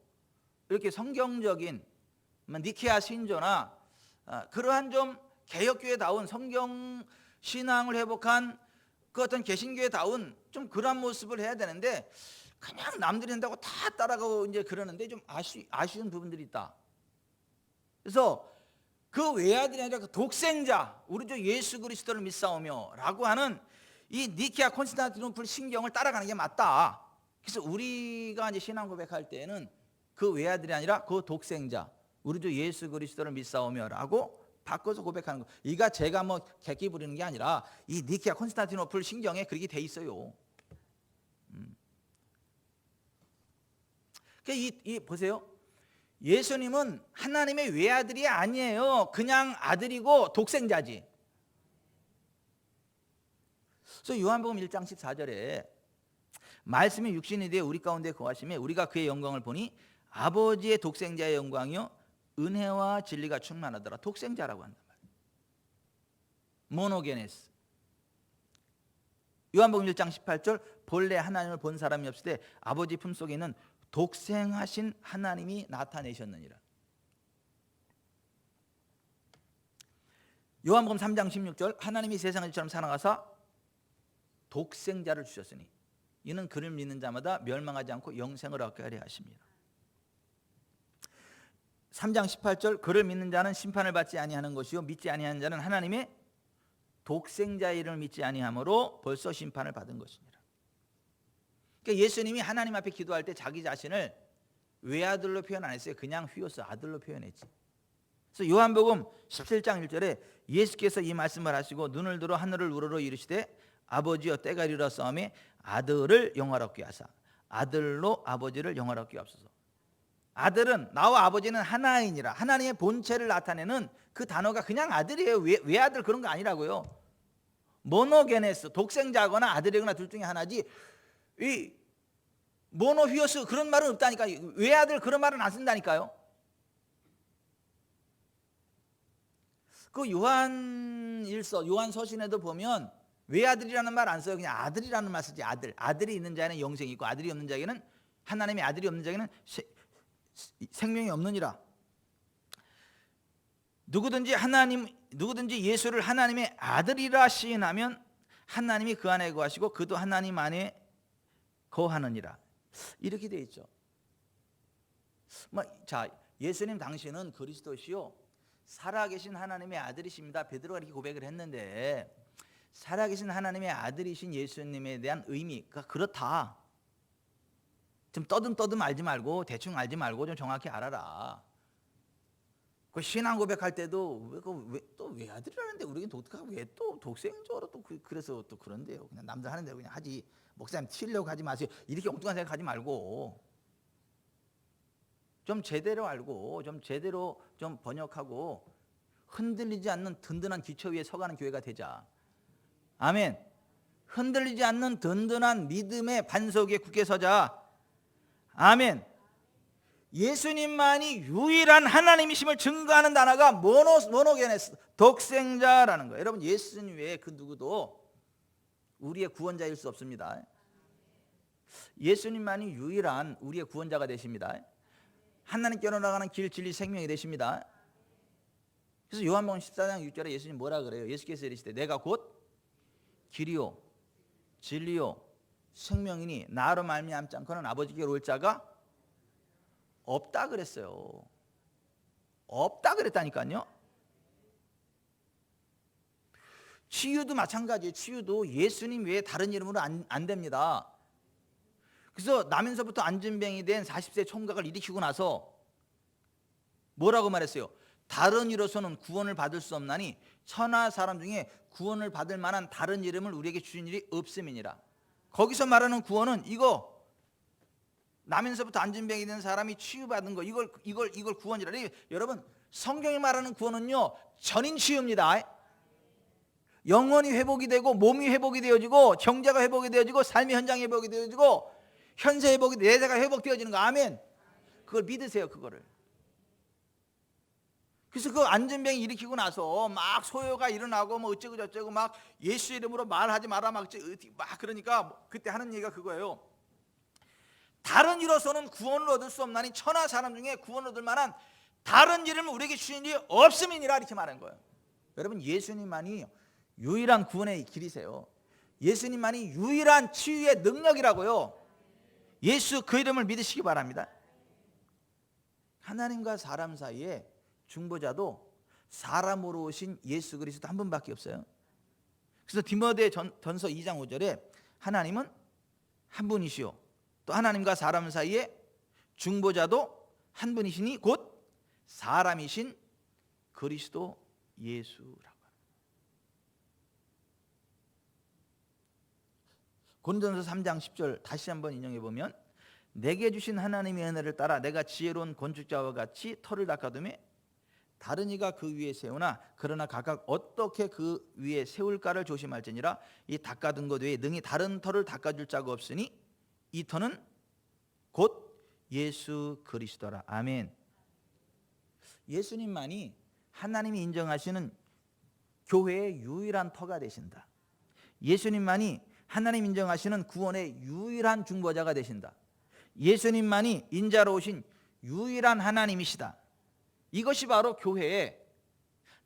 S1: 이렇게 성경적인 니케아 신조나 그러한 좀 개혁교회다운 성경 신앙을 회복한 그 어떤 개신교회다운 좀 그런 모습을 해야 되는데 그냥 남들이 한다고 다 따라가고 이제 그러는데 좀 아쉬운 부분들이 있다. 그래서 그 외아들이 아니라 그 독생자 우리 주 예수 그리스도를 믿사오며 라고 하는 이 니케아 콘스탄티노플 신경을 따라가는 게 맞다. 그래서 우리가 이제 신앙 고백할 때는 그 외아들이 아니라 그 독생자 우리 주 예수 그리스도를 믿사오며라고 바꿔서 고백하는 거. 이가 제가 객기 부리는 게 아니라 이 니케아 콘스탄티노플 신경에 그렇게 돼 있어요. 보세요. 예수님은 하나님의 외아들이 아니에요. 그냥 아들이고 독생자지. 그래서 요한복음 1장 14절에 말씀이 육신이 되어 우리 가운데 거하심에 우리가 그의 영광을 보니 아버지의 독생자의 영광이요 은혜와 진리가 충만하더라. 독생자라고 한단 말이에요. 모노게네스. 요한복음 1장 18절 본래 하나님을 본 사람이 없을 때 아버지 품속에 있는 독생하신 하나님이 나타내셨느니라. 요한복음 3장 16절 하나님이 세상을 이처럼 사랑하사 독생자를 주셨으니 이는 그를 믿는 자마다 멸망하지 않고 영생을 얻게 하려 하십니다. 3장 18절 그를 믿는 자는 심판을 받지 아니하는 것이요 믿지 아니하는 자는 하나님의 독생자의 이름을 믿지 아니하므로 벌써 심판을 받은 것이니라. 그러니까 예수님이 하나님 앞에 기도할 때 자기 자신을 외아들로 표현 안 했어요. 그냥 휘어서 아들로 표현했지. 그래서 요한복음 17장 1절에 예수께서 이 말씀을 하시고 눈을 들어 하늘을 우러러 이르시되 아버지여 때가 이르렀사오매 아들을 영화롭게 하사 아들로 아버지를 영화롭게 하옵소서. 아들은 나와 아버지는 하나이니라. 하나님의 본체를 나타내는 그 단어가 그냥 아들이에요. 외아들 그런 거 아니라고요. 모노게네스, 독생자거나 아들이거나 둘 중에 하나지. 이 모노휘어스 그런 말은 없다니까. 외아들 그런 말은 안 쓴다니까요. 그 요한일서, 요한서신에도 보면 외아들이라는 말 안 써요. 그냥 아들이라는 말 쓰지. 아들이 있는 자에는 영생이 있고 아들이 없는 자에게는, 하나님의 아들이 없는 자에게는 생명이 없느니라. 누구든지 예수를 하나님의 아들이라 시인하면 하나님이 그 안에 거하시고 그도 하나님 안에 거하느니라. 이렇게 되어 있죠. 자, 예수님 당신은 그리스도시요 살아계신 하나님의 아들이십니다. 베드로가 이렇게 고백을 했는데, 살아계신 하나님의 아들이신 예수님에 대한 의미가 그렇다. 좀 떠듬 알지 말고 대충 알지 말고 좀 정확히 알아라. 그 신앙 고백할 때도 왜 또 외아들이라는데 우리는 독특하고 왜 또 독생자로 또 그래서 또 그런데요. 그냥 남들 하는 대로 그냥 하지. 목사님 튀려고 하지 마세요. 이렇게 엉뚱한 생각하지 말고 좀 제대로 알고 좀 제대로 좀 번역하고 흔들리지 않는 든든한 기초 위에 서가는 교회가 되자. 아멘. 흔들리지 않는 든든한 믿음의 반석 위에 굳게 서자. 아멘. 예수님만이 유일한 하나님이심을 증거하는 단어가 모노게네스, 독생자라는 거예요. 여러분, 예수님 외에 그 누구도 우리의 구원자일 수 없습니다. 예수님만이 유일한 우리의 구원자가 되십니다. 하나님께로 나가는 길, 진리, 생명이 되십니다. 그래서 요한복음 14장 6절에 예수님 뭐라 그래요? 예수께서 이르시되 내가 곧 길이요 진리요 생명이니 나로 말미암지 않고는 아버지께로 올 자가 없다 그랬어요. 없다 그랬다니까요. 치유도 마찬가지예요. 치유도 예수님 외에 다른 이름으로 안 됩니다. 그래서 나면서부터 안진병이 된 40세 총각을 일으키고 나서 뭐라고 말했어요? 다른 이로서는 구원을 받을 수 없나니 천하 사람 중에 구원을 받을 만한 다른 이름을 우리에게 주신 일이 없음이니라. 거기서 말하는 구원은 이거 나면서부터 안진병이 된 사람이 치유받은 거 이걸 구원이라. 여러분, 성경이 말하는 구원은요 전인 치유입니다. 영혼이 회복이 되고 몸이 회복이 되어지고 경제가 회복이 되어지고 삶의 현장이 회복이 되어지고 현세 회복이 내재가 회복되어지는 거. 아멘. 그걸 믿으세요. 그거를. 그래서 그 안진병이 일으키고 나서 막 소요가 일어나고 뭐 어쩌고 저쩌고 막 예수 이름으로 말하지 마라 막 그러니까 그때 하는 얘기가 그거예요. 다른 이로서는 구원을 얻을 수 없나니 천하 사람 중에 구원을 얻을 만한 다른 이름을 우리에게 주신 이 없음이니라. 이렇게 말한 거예요. 여러분, 예수님만이 유일한 구원의 길이세요. 예수님만이 유일한 치유의 능력이라고요. 예수 그 이름을 믿으시기 바랍니다. 하나님과 사람 사이에 중보자도 사람으로 오신 예수 그리스도 한 분밖에 없어요. 그래서 디모데전서 2장 5절에 하나님은 한 분이시요 또 하나님과 사람 사이에 중보자도 한 분이시니 곧 사람이신 그리스도 예수라고 합니다. 고린도전서 3장 10절 다시 한번 인용해 보면 내게 주신 하나님의 은혜를 따라 내가 지혜로운 건축자와 같이 터를 닦아두며 다른 이가 그 위에 세우나 그러나 각각 어떻게 그 위에 세울까를 조심할지니라. 이 닦아둔 것 외에 능히 다른 터를 닦아줄 자가 없으니 이 터는 곧 예수 그리스도라. 아멘. 예수님만이 하나님이 인정하시는 교회의 유일한 터가 되신다. 예수님만이 하나님 인정하시는 구원의 유일한 중보자가 되신다. 예수님만이 인자로 오신 유일한 하나님이시다. 이것이 바로 교회의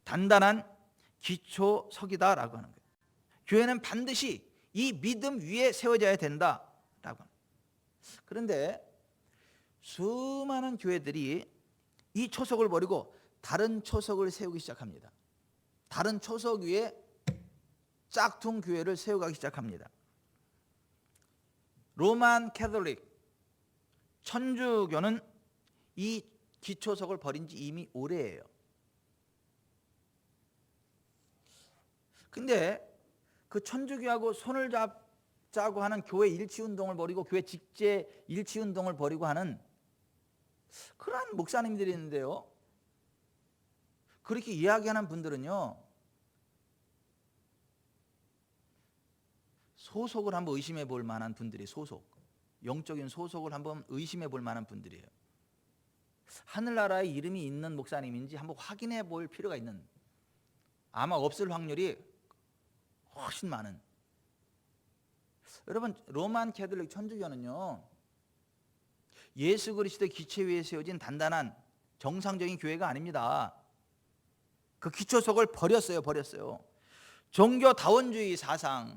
S1: 단단한 기초석이다라고 하는 거예요. 교회는 반드시 이 믿음 위에 세워져야 된다라고 합니다. 그런데 수많은 교회들이 이 초석을 버리고 다른 초석을 세우기 시작합니다. 다른 초석 위에 짝퉁 교회를 세워가기 시작합니다. 로만 캐톨릭 천주교는 이 기초석을 버린 지 이미 오래예요. 근데 그 천주교하고 손을 잡자고 하는 교회 일치운동을 벌이고 교회 직제 일치운동을 벌이고 하는 그러한 목사님들이 있는데요, 그렇게 이야기하는 분들은요, 소속을 한번 의심해 볼 만한 분들이, 영적인 소속을 한번 의심해 볼 만한 분들이에요. 하늘나라에 이름이 있는 목사님인지 한번 확인해 볼 필요가 있는, 아마 없을 확률이 훨씬 많은. 여러분, 로만 캐톨릭 천주교는요, 예수 그리스도의 기체 위에 세워진 단단한 정상적인 교회가 아닙니다. 그 기초석을 버렸어요. 종교다원주의 사상을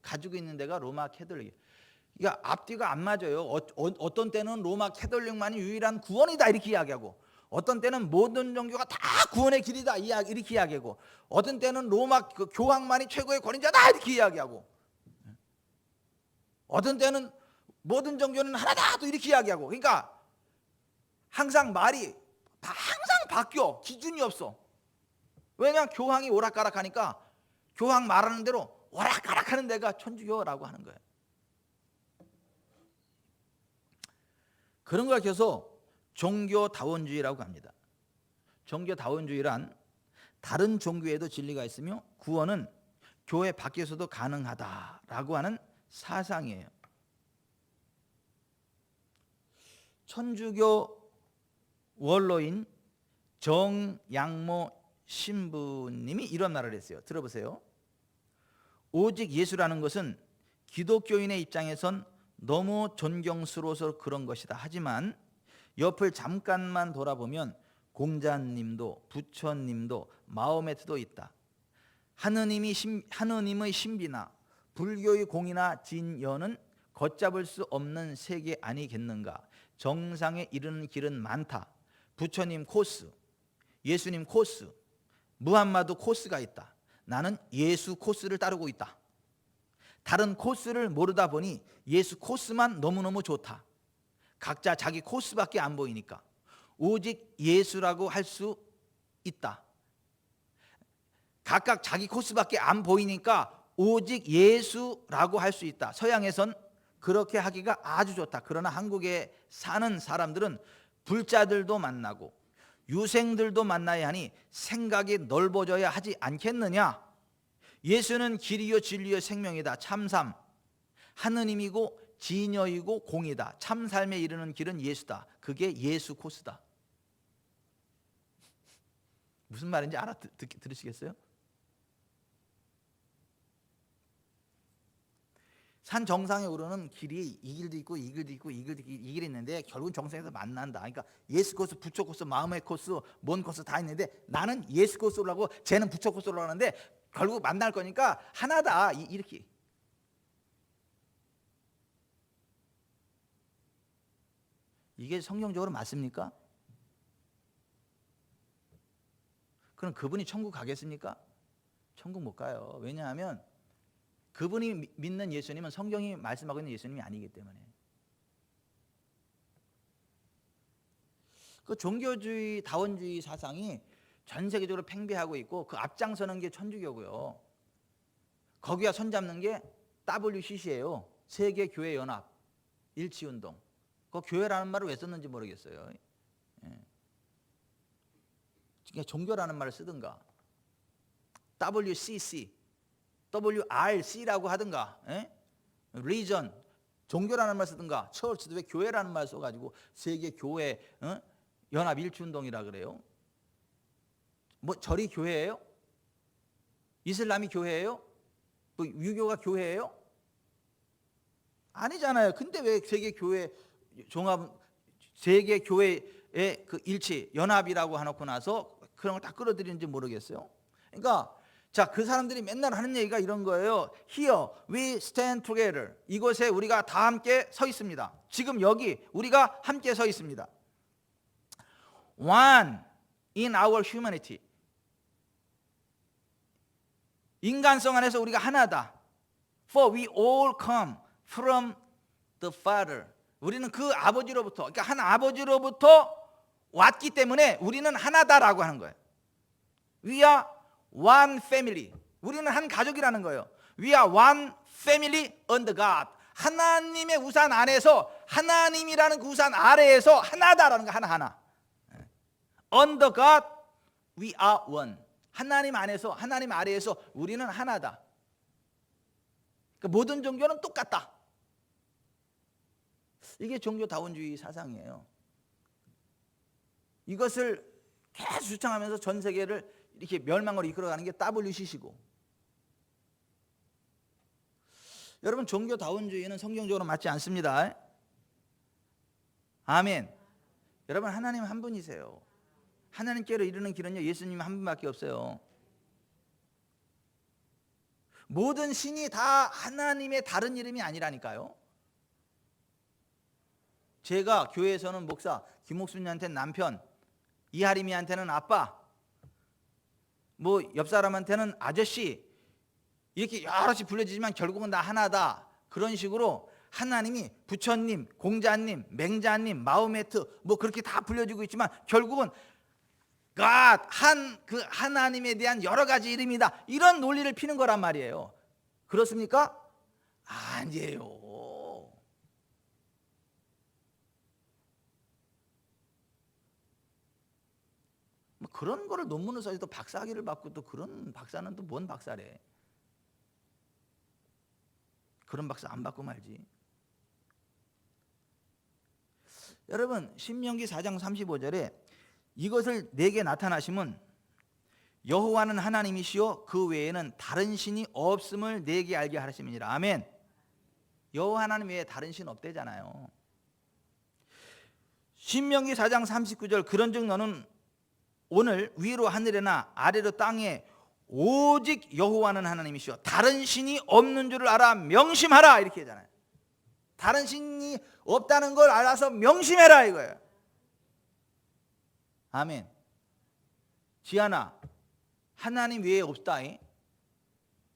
S1: 가지고 있는 데가 로마 캐톨릭이에요. 그러니까 앞뒤가 안 맞아요. 어떤 때는 로마 캐톨릭만이 유일한 구원이다 이렇게 이야기하고, 어떤 때는 모든 종교가 다 구원의 길이다 이렇게 이야기하고, 어떤 때는 로마 교황만이 최고의 권위자다 이렇게 이야기하고, 어떤 때는 모든 종교는 하나다 또 이렇게 이야기하고. 그러니까 항상 말이 항상 바뀌어. 기준이 없어. 왜냐하면 교황이 오락가락하니까 교황 말하는 대로 오락가락하는 데가 천주교라고 하는 거예요. 그런 걸 껴서 종교다원주의라고 합니다. 종교다원주의란 다른 종교에도 진리가 있으며 구원은 교회 밖에서도 가능하다라고 하는 사상이에요. 천주교 원로인 정양모 신부님이 이런 말을 했어요. 들어보세요. 오직 예수라는 것은 기독교인의 입장에선 너무 존경스러워서 그런 것이다. 하지만 옆을 잠깐만 돌아보면 공자님도 부처님도 마호메트도 있다. 하느님의 신비나 불교의 공이나 진여는 걷잡을 수 없는 세계 아니겠는가. 정상에 이르는 길은 많다. 부처님 코스, 예수님 코스, 무함마드 코스가 있다. 나는 예수 코스를 따르고 있다. 다른 코스를 모르다 보니 예수 코스만 너무너무 좋다. 각자 자기 코스밖에 안 보이니까 오직 예수라고 할 수 있다. 각각 자기 코스밖에 안 보이니까 오직 예수라고 할 수 있다. 서양에선 그렇게 하기가 아주 좋다. 그러나 한국에 사는 사람들은 불자들도 만나고 유생들도 만나야 하니 생각이 넓어져야 하지 않겠느냐. 예수는 길이요 진리요 생명이다. 참삼 하느님이고 진여이고 공이다. 참삶에 이르는 길은 예수다. 그게 예수 코스다. 무슨 말인지 들으시겠어요? 산 정상에 오르는 길이 이 길도 있고 이 길도 있고 이 길이 있는데 결국은 정상에서 만난다. 그러니까 예수 코스, 부처 코스, 마음의 코스, 뭔 코스 다 있는데 나는 예수 코스로 하고 쟤는 부처 코스로 하는데 결국 만날 거니까 하나다. 이렇게. 이게 성경적으로 맞습니까? 그럼 그분이 천국 가겠습니까? 천국 못 가요. 왜냐하면 그분이 믿는 예수님은 성경이 말씀하고 있는 예수님이 아니기 때문에. 그 종교주의, 다원주의 사상이 전 세계적으로 팽배하고 있고 그 앞장서는 게 천주교고요. 거기와 손잡는 게 WCC예요. 세계교회연합 일치운동. 그 교회라는 말을 왜 썼는지 모르겠어요. 그러니까 종교라는 말을 쓰든가 WCC, WRC라고 하든가, 리전, 종교라는 말 쓰든가, 처치도 왜 교회라는 말 써가지고 세계교회 연합 일치운동이라 그래요. 뭐 절이 교회예요? 이슬람이 교회예요? 뭐 유교가 교회예요? 아니잖아요. 근데 왜 세계교회 종합, 세계교회의 그 일치 연합이라고 해놓고 나서 그런 걸 다 끌어들이는지 모르겠어요. 그러니까 자, 그 사람들이 맨날 하는 얘기가 이런 거예요. Here we stand together. 이곳에 우리가 다 함께 서 있습니다. 지금 여기 우리가 함께 서 있습니다. One in our humanity. 인간성 안에서 우리가 하나다. For we all come from the Father. 우리는 그 아버지로부터, 그러니까 한 아버지로부터 왔기 때문에 우리는 하나다라고 하는 거예요. We are one family. 우리는 한 가족이라는 거예요. We are one family under God. 하나님의 우산 안에서, 하나님이라는 그 우산 아래에서 하나다라는 거, 하나하나. Under God we are one. 하나님 안에서, 하나님 아래에서 우리는 하나다. 그러니까 모든 종교는 똑같다. 이게 종교다원주의 사상이에요. 이것을 계속 주창하면서 전 세계를 이렇게 멸망으로 이끌어가는 게 WCC고. 여러분, 종교다원주의는 성경적으로 맞지 않습니다. 아멘. 여러분, 하나님 한 분이세요. 하나님께로 이르는 길은요, 예수님 한 분밖에 없어요. 모든 신이 다 하나님의 다른 이름이 아니라니까요. 제가 교회에서는 목사, 김옥순이한테는 남편, 이하림이한테는 아빠, 뭐 옆 사람한테는 아저씨, 이렇게 여럿이 불려지지만 결국은 다 하나다. 그런 식으로 하나님이 부처님, 공자님, 맹자님, 마호메트 뭐 그렇게 다 불려지고 있지만 결국은 God, 그 하나님에 대한 여러 가지 이름이다. 이런 논리를 피는 거란 말이에요. 그렇습니까? 아니에요. 뭐 그런 거를 논문을 써서 또 박사학위를 받고 또 그런 박사는 또 뭔 박사래. 그런 박사 안 받고 말지. 여러분, 신명기 4장 35절에 이것을 내게 나타나심은 여호와는 하나님이시요 그 외에는 다른 신이 없음을 내게 알게 하심이니라. 아멘. 여호와 하나님 외에 다른 신 없대잖아요. 신명기 4장 39절 그런즉 너는 오늘 위로 하늘에나 아래로 땅에 오직 여호와는 하나님이시여 다른 신이 없는 줄을 알아 명심하라 이렇게 하잖아요. 다른 신이 없다는 걸 알아서 명심해라 이거예요. 아멘. 지아나, 하나님 외에 없다.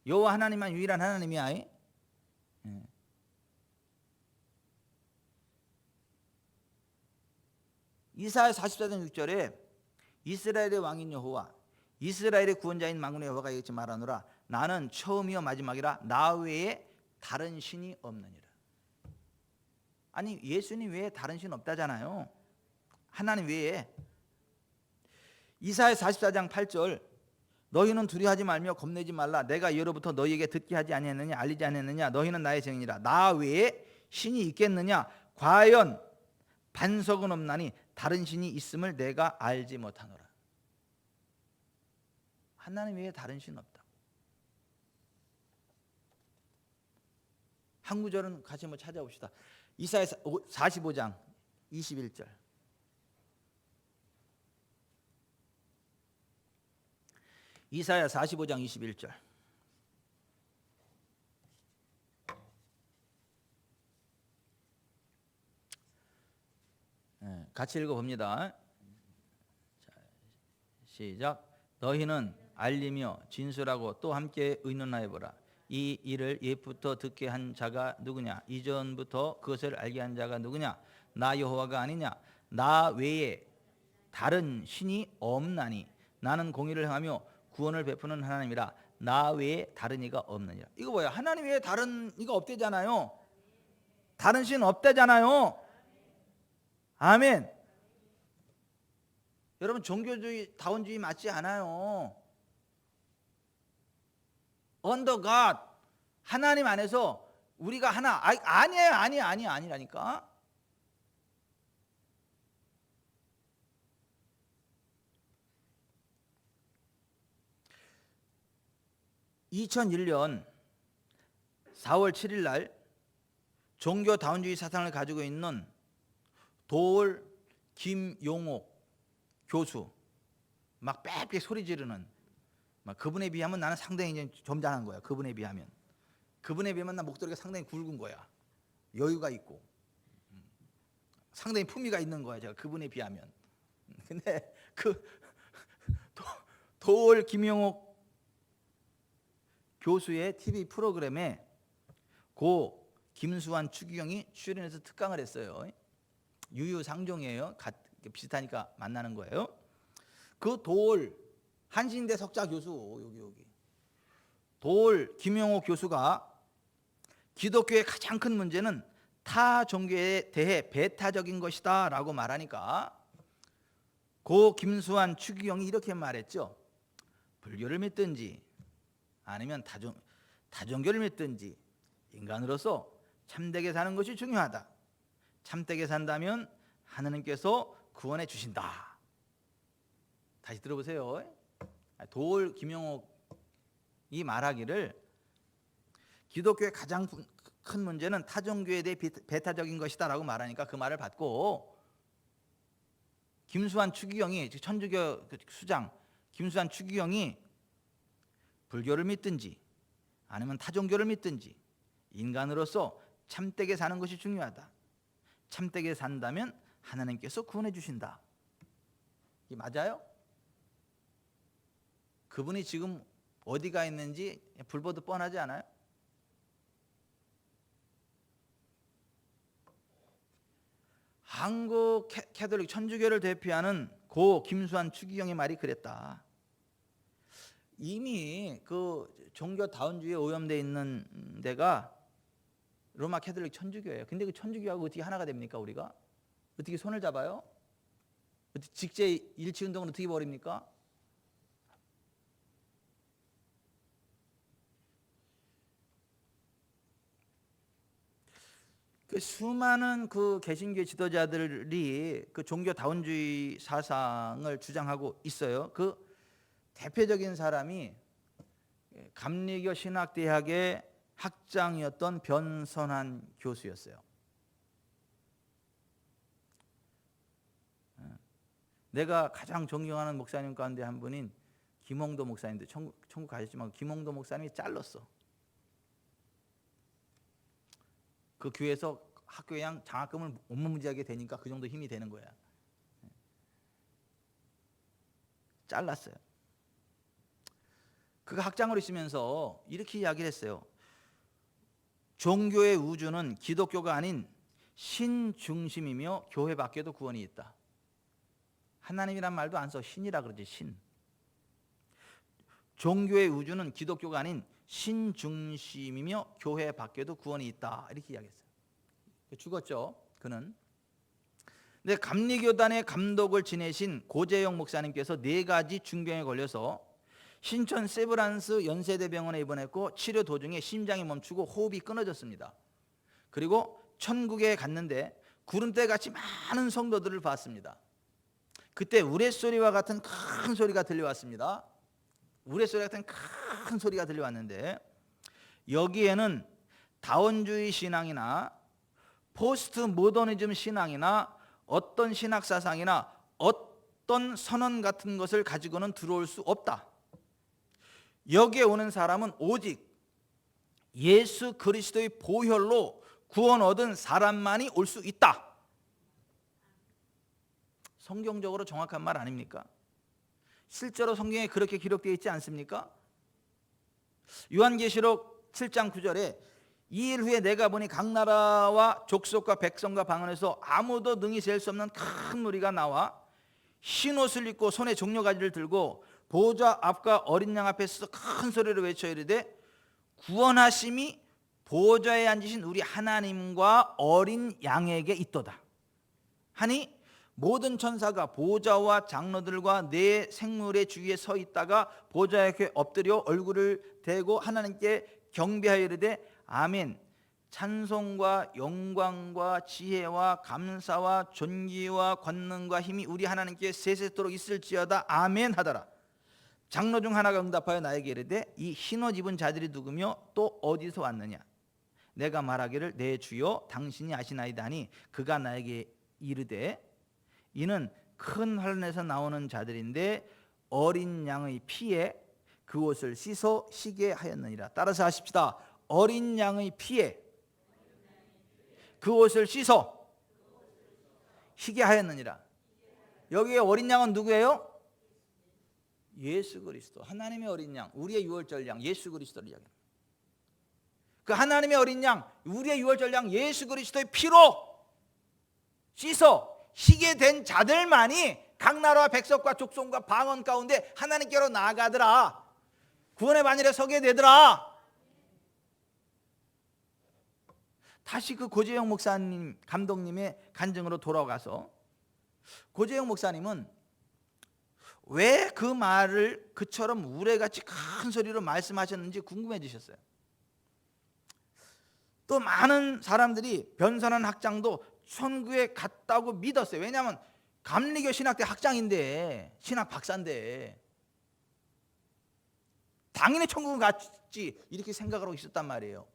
S1: 여호와 하나님만 유일한 하나님이야. 이사야 44장 6절에 이스라엘의 왕인 여호와, 이스라엘의 구원자인 만군의 여호와가 이같이 말하노라. 나는 처음이요 마지막이라 나 외에 다른 신이 없느니라. 아니, 예수님 외에 다른 신 없다잖아요. 하나님 외에. 이사야 44장 8절 너희는 두려워하지 말며 겁내지 말라. 내가 예로부터 너희에게 듣게 하지 아니했느냐 알리지 아니했느냐. 너희는 나의 증인이라. 나 외에 신이 있겠느냐. 과연 반석은 없나니 다른 신이 있음을 내가 알지 못하노라. 하나님 외에 다른 신은 없다. 한 구절은 같이 한번 찾아봅시다. 이사야 45장 21절. 이사야 45장 21절. 같이 읽어봅니다. 시작. 너희는 알리며 진술하고 또 함께 의논하여보라. 이 일을 옛부터 듣게 한 자가 누구냐? 이전부터 그것을 알게 한 자가 누구냐? 나 여호와가 아니냐? 나 외에 다른 신이 없나니 나는 공의를 행하며 구원을 베푸는 하나님이라. 나 외에 다른 이가 없느니라. 이거 뭐야? 하나님 외에 다른 이가 없대잖아요. 다른 신 없대잖아요. 아멘. 여러분, 종교주의, 다원주의 맞지 않아요. Under God, 하나님 안에서 우리가 하나. 아니에요. 아니라니까. (2001년 4월 7일) 날 종교다원주의 사상을 가지고 있는 도올 김용옥 교수, 막 빽빽 소리 지르는, 막 그분에 비하면 나는 상당히 점잖은 거야. 그분에 비하면 나 목소리가 상당히 굵은 거야. 여유가 있고 상당히 품위가 있는 거야. 제가 그분에 비하면. 근데 그 도올 김용옥 교수의 TV 프로그램에 고 김수환, 추기경이 출연해서 특강을 했어요. 유유상종이에요. 비슷하니까 만나는 거예요. 그 돌 한신대 석자 교수 여기 돌 김용호 교수가 기독교의 가장 큰 문제는 타 종교에 대해 배타적인 것이다 라고 말하니까 고 김수환, 추기경이 이렇게 말했죠. 불교를 믿든지 아니면 다종교를 믿든지 인간으로서 참되게 사는 것이 중요하다. 참되게 산다면 하느님께서 구원해 주신다. 다시 들어보세요. 돌 김용옥이 말하기를 기독교의 가장 큰 문제는 타종교에 대해 배타적인 것이다 라고 말하니까 그 말을 받고 김수환, 추기경이 천주교 수장 김수환, 추기경이 불교를 믿든지 아니면 타종교를 믿든지 인간으로서 참되게 사는 것이 중요하다. 참되게 산다면 하나님께서 구원해 주신다. 이게 맞아요? 그분이 지금 어디가 있는지 불보듯 뻔하지 않아요? 한국 캐톨릭 천주교를 대표하는 고 김수환, 추기경의 말이 그랬다. 이미 그 종교 다원주의에 오염되어 있는 데가 로마 캐톨릭 천주교예요. 근데 그 천주교하고 어떻게 하나가 됩니까? 우리가 어떻게 손을 잡아요? 어떻게 직제 일치 운동을 어떻게 벌입니까? 그 수많은 그 개신교 지도자들이 그 종교 다원주의 사상을 주장하고 있어요. 그 대표적인 사람이 감리교 신학대학의 학장이었던 변선한 교수였어요. 내가 가장 존경하는 목사님 가운데 한 분인 김홍도 목사님도 천국 가셨지만 김홍도 목사님이 잘랐어. 그 교회에서 학교양 장학금을 업무무지하게 되니까 그 정도 힘이 되는 거야. 잘랐어요. 그가 학장으로 있으면서 이렇게 이야기를 했어요. 종교의 우주는 기독교가 아닌 신 중심이며 교회 밖에도 구원이 있다. 하나님이란 말도 안 써. 신이라 그러지. 신. 종교의 우주는 기독교가 아닌 신 중심이며 교회 밖에도 구원이 있다. 이렇게 이야기했어요. 죽었죠. 그는. 근데 감리교단의 감독을 지내신 고재영 목사님께서 4가지 중병에 걸려서 신천 세브란스 연세대병원에 입원했고 치료 도중에 심장이 멈추고 호흡이 끊어졌습니다. 그리고 천국에 갔는데 구름대같이 많은 성도들을 봤습니다. 그때 우레소리와 같은 큰 소리가 들려왔습니다. 우레소리 같은 큰 소리가 들려왔는데 여기에는 다원주의 신앙이나 포스트 모더니즘 신앙이나 어떤 신학사상이나 어떤 선언 같은 것을 가지고는 들어올 수 없다. 여기에 오는 사람은 오직 예수 그리스도의 보혈로 구원 얻은 사람만이 올 수 있다. 성경적으로 정확한 말 아닙니까? 실제로 성경에 그렇게 기록되어 있지 않습니까? 요한계시록 7장 9절에 2일 후에 내가 보니 각 나라와 족속과 백성과 방언에서 아무도 능히 셀 수 없는 큰 무리가 나와 흰 옷을 입고 손에 종려가지를 들고 보좌 앞과 어린 양 앞에 서서 큰 소리로 외쳐 이르되 구원하심이 보좌에 앉으신 우리 하나님과 어린 양에게 있도다 하니 모든 천사가 보좌와 장로들과 네 생물의 주위에 서 있다가 보좌에 엎드려 얼굴을 대고 하나님께 경배하여 이르되 아멘. 찬송과 영광과 지혜와 감사와 존귀와 권능과 힘이 우리 하나님께 세세토록 있을지어다 아멘 하더라. 장로 중 하나가 응답하여 나에게 이르되 이 흰옷 입은 자들이 누구며 또 어디서 왔느냐? 내가 말하기를 내 주여 당신이 아시나이다 하니 그가 나에게 이르되 이는 큰 환난에서 나오는 자들인데 어린 양의 피에 그 옷을 씻어 희게 하였느니라. 따라서 하십시다. 어린 양의 피에 그 옷을 씻어 희게 하였느니라. 여기에 어린 양은 누구예요? 예수 그리스도. 하나님의 어린 양, 우리의 유월절 양 예수 그리스도를 이야기합니다. 그 하나님의 어린 양, 우리의 유월절 양 예수 그리스도의 피로 씻어 희게 된 자들만이 각 나라와 백성과 족속과 방언 가운데 하나님께로 나아가더라. 구원의 반열에 서게 되더라. 다시 그 고재영 목사님 감독님의 간증으로 돌아가서 고재영 목사님은 왜 그 말을 그처럼 우레같이 큰 소리로 말씀하셨는지 궁금해지셨어요. 또 많은 사람들이 변선한 학장도 천국에 갔다고 믿었어요. 왜냐하면 감리교 신학대 학장인데, 신학 박사인데 당연히 천국은 갔지 이렇게 생각을 하고 있었단 말이에요.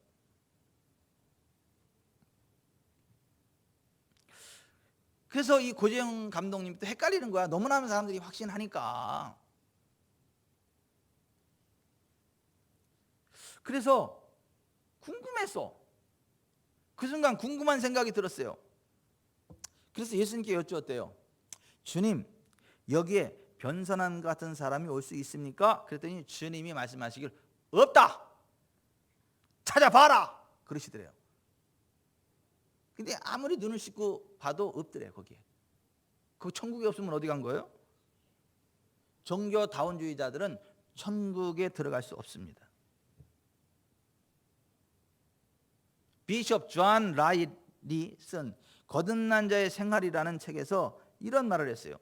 S1: 그래서 이 고재영 감독님도 헷갈리는 거야. 너무나 많은 사람들이 확신하니까. 그래서 궁금했어. 그 순간 궁금한 생각이 들었어요. 그래서 예수님께 여쭈었대요. 주님, 여기에 변선한 같은 사람이 올 수 있습니까? 그랬더니 주님이 말씀하시길 없다. 찾아봐라. 그러시더래요. 근데 아무리 눈을 씻고 봐도 없더래요. 거기에. 그 천국에 없으면 어디 간 거예요? 종교다원주의자들은 천국에 들어갈 수 없습니다. 비숍 존 라일이 쓴 거듭난 자의 생활이라는 책에서 이런 말을 했어요.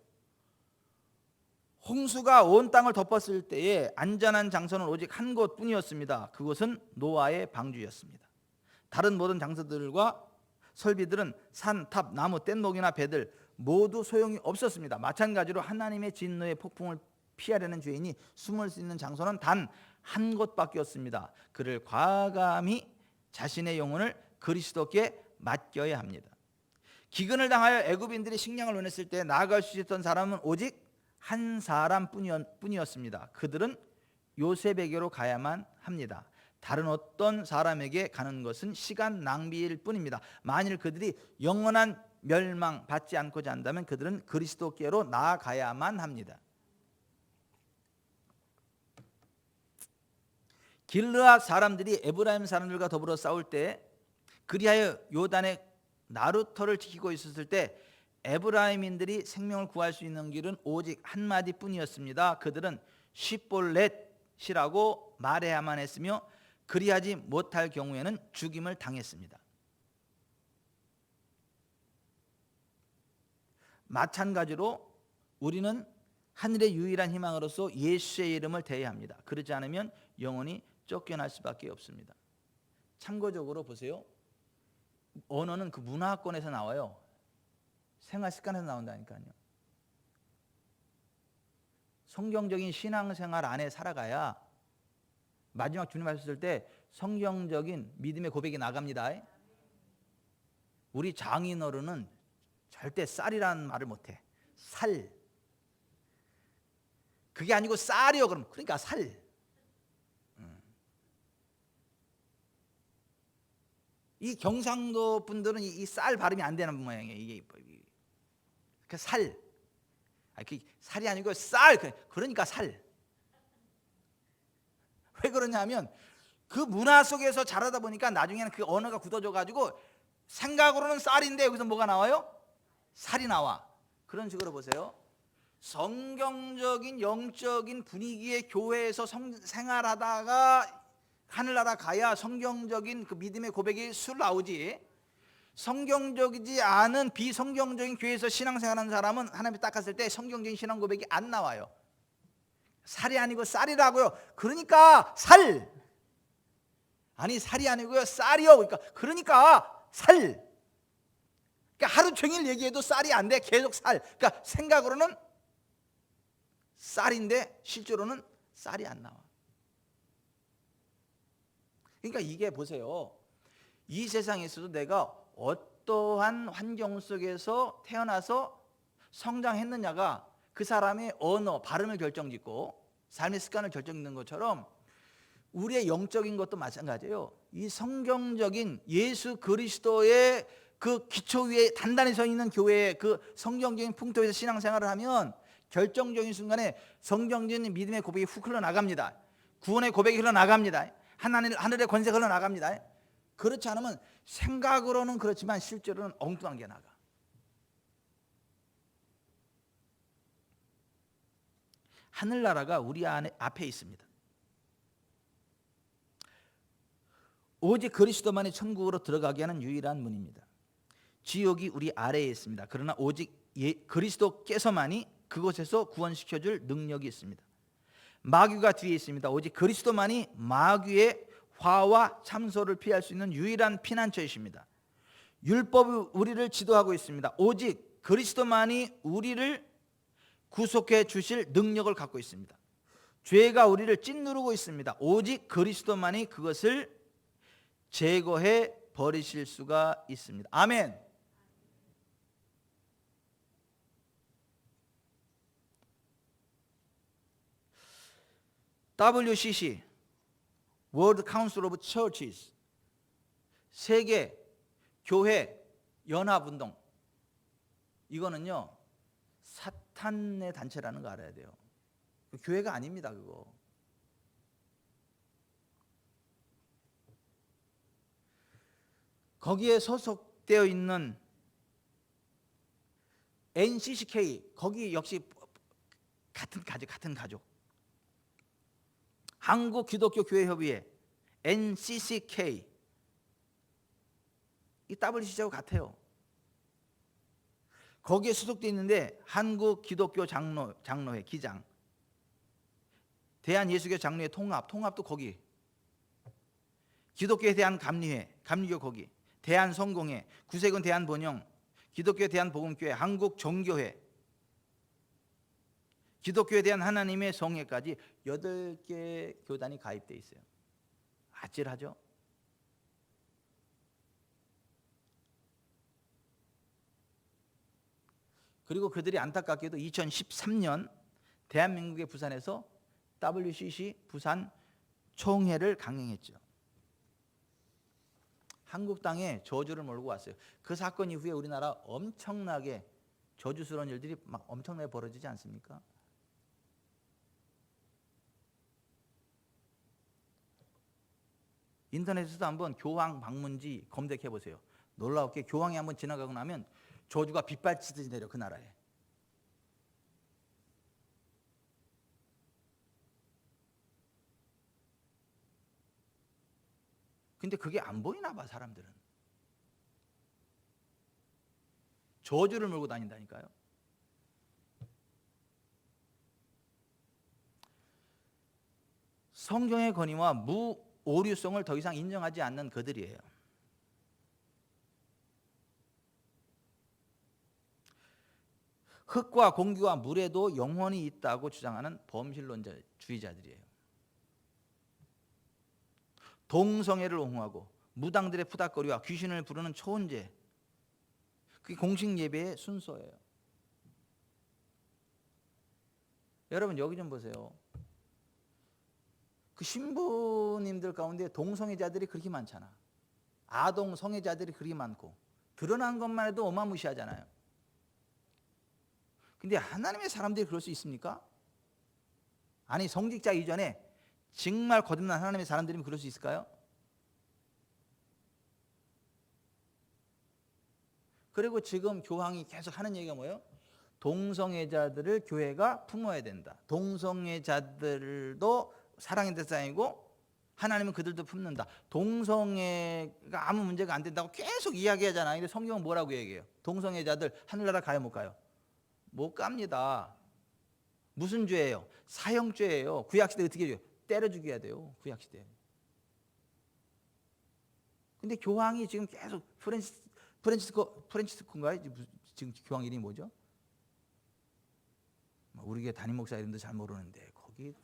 S1: 홍수가 온 땅을 덮었을 때에 안전한 장소는 오직 한 곳뿐이었습니다. 그곳은 노아의 방주였습니다. 다른 모든 장소들과 설비들은 산, 탑, 나무, 뗏목이나 배들 모두 소용이 없었습니다. 마찬가지로 하나님의 진노의 폭풍을 피하려는 죄인이 숨을 수 있는 장소는 단 한 곳밖에없습니다. 그를 과감히 자신의 영혼을 그리스도께 맡겨야 합니다. 기근을 당하여 애굽인들이 식량을 원했을 때 나아갈 수 있었던 사람은 오직 한 사람뿐이었습니다. 그들은 요셉에게로 가야만 합니다. 다른 어떤 사람에게 가는 것은 시간 낭비일 뿐입니다. 만일 그들이 영원한 멸망 받지 않고자 한다면 그들은 그리스도께로 나아가야만 합니다. 길르앗 사람들이 에브라임 사람들과 더불어 싸울 때 그리하여 요단의 나루터를 지키고 있었을 때 에브라임인들이 생명을 구할 수 있는 길은 오직 한마디뿐이었습니다. 그들은 시볼렛이라고 말해야만 했으며 그리하지 못할 경우에는 죽임을 당했습니다. 마찬가지로 우리는 하늘의 유일한 희망으로서 예수의 이름을 대해야 합니다. 그렇지 않으면 영원히 쫓겨날 수밖에 없습니다. 참고적으로 보세요. 언어는 그 문화권에서 나와요. 생활 습관에서 나온다니까요. 성경적인 신앙생활 안에 살아가야 마지막 주님 하셨을 때 성경적인 믿음의 고백이 나갑니다. 우리 장인어른은 절대 쌀이라는 말을 못해. 살. 그게 아니고 쌀이요. 그러니까 살. 이 경상도 분들은 이 쌀 발음이 안 되는 모양이에요. 이게 그 살. 그 살이 아니고 쌀. 그러니까 살. 왜 그러냐면 그 문화 속에서 자라다 보니까 나중에는 그 언어가 굳어져 가지고 생각으로는 쌀인데 여기서 뭐가 나와요? 살이 나와. 그런 식으로 보세요. 성경적인 영적인 분위기의 교회에서 생활하다가 하늘나라 가야 성경적인 그 믿음의 고백이 술 나오지. 성경적이지 않은 비성경적인 교회에서 신앙생활하는 사람은 하나님이 딱 갔을 때 성경적인 신앙 고백이 안 나와요. 살이 아니고 쌀이라고요. 그러니까 살. 아니 살이 아니고요 쌀이요. 그러니까 살. 그러니까 하루 종일 얘기해도 쌀이 안 돼. 계속 살. 그러니까 생각으로는 쌀인데 실제로는 쌀이 안 나와. 그러니까 이게 보세요. 이 세상에서도 내가 어떠한 환경 속에서 태어나서 성장했느냐가 그 사람의 언어, 발음을 결정짓고 삶의 습관을 결정짓는 것처럼 우리의 영적인 것도 마찬가지예요. 이 성경적인 예수 그리스도의 그 기초 위에 단단히 서 있는 교회의 그 성경적인 풍토에서 신앙생활을 하면 결정적인 순간에 성경적인 믿음의 고백이 훅 흘러나갑니다. 구원의 고백이 흘러나갑니다. 하늘의 권세가 흘러나갑니다. 그렇지 않으면 생각으로는 그렇지만 실제로는 엉뚱한 게 나가. 하늘나라가 우리 앞에 있습니다. 오직 그리스도만이 천국으로 들어가게 하는 유일한 문입니다. 지옥이 우리 아래에 있습니다. 그러나 오직 그리스도께서만이 그곳에서 구원시켜줄 능력이 있습니다. 마귀가 뒤에 있습니다. 오직 그리스도만이 마귀의 화와 참소를 피할 수 있는 유일한 피난처이십니다. 율법이 우리를 지도하고 있습니다. 오직 그리스도만이 우리를 구속해 주실 능력을 갖고 있습니다. 죄가 우리를 찐누르고 있습니다. 오직 그리스도만이 그것을 제거해 버리실 수가 있습니다. 아멘. WCC World Council of Churches, 세계 교회 연합운동, 이거는요 사탄의 단체라는 거 알아야 돼요. 교회가 아닙니다. 그거 거기에 소속되어 있는 NCCK, 거기 역시 같은 가족. 한국기독교교회협의회 NCCK, 이 WCC하고 같아요. 거기에 소속되어 있는데 한국기독교장로회 기장, 대한예수교 장로회 통합도 거기, 기독교에 대한 감리교 거기, 대한성공회, 구세군 대한번영, 기독교에 대한 복음교회, 한국종교회, 기독교에 대한 하나님의 성회까지 8개 교단이 가입되어 있어요. 아찔하죠? 그리고 그들이 안타깝게도 2013년 대한민국의 부산에서 WCC 부산 총회를 강행했죠. 한국 땅에 저주를 몰고 왔어요. 그 사건 이후에 우리나라 엄청나게 저주스러운 일들이 막 엄청나게 벌어지지 않습니까? 인터넷에서도 한번 교황 방문지 검색해 보세요. 놀라웠게 교황이 한번 지나가고 나면 저주가 빗발치듯이 내려, 그 나라에. 근데 그게 안 보이나 봐, 사람들은. 저주를 몰고 다닌다니까요. 성경의 권위와 무오류성을 더 이상 인정하지 않는 그들이에요. 흙과 공기와 물에도 영혼이 있다고 주장하는 범신론주의자들이에요. 동성애를 옹호하고 무당들의 푸닥거리와 귀신을 부르는 초혼제, 그게 공식 예배의 순서예요. 여러분 여기 좀 보세요. 그 신부님들 가운데 동성애자들이 그렇게 많잖아. 아동 성애자들이 그렇게 많고 드러난 것만 해도 어마무시하잖아요. 근데 하나님의 사람들이 그럴 수 있습니까? 아니, 성직자 이전에 정말 거듭난 하나님의 사람들이면 그럴 수 있을까요? 그리고 지금 교황이 계속 하는 얘기가 뭐예요? 동성애자들을 교회가 품어야 된다. 동성애자들도 사랑의 대상이고 하나님은 그들도 품는다. 동성애가 아무 문제가 안 된다고 계속 이야기하잖아요. 근데 성경은 뭐라고 얘기해요? 동성애자들 하늘나라 가요, 못 가요? 못 갑니다. 무슨 죄예요? 사형죄예요. 구약시대 어떻게 해요? 때려 죽여야 돼요. 구약시대. 근데 교황이 지금 계속 프란치스코인가요? 지금 교황 이름이 뭐죠? 우리 교회 담임 목사 이름도 잘 모르는데 거기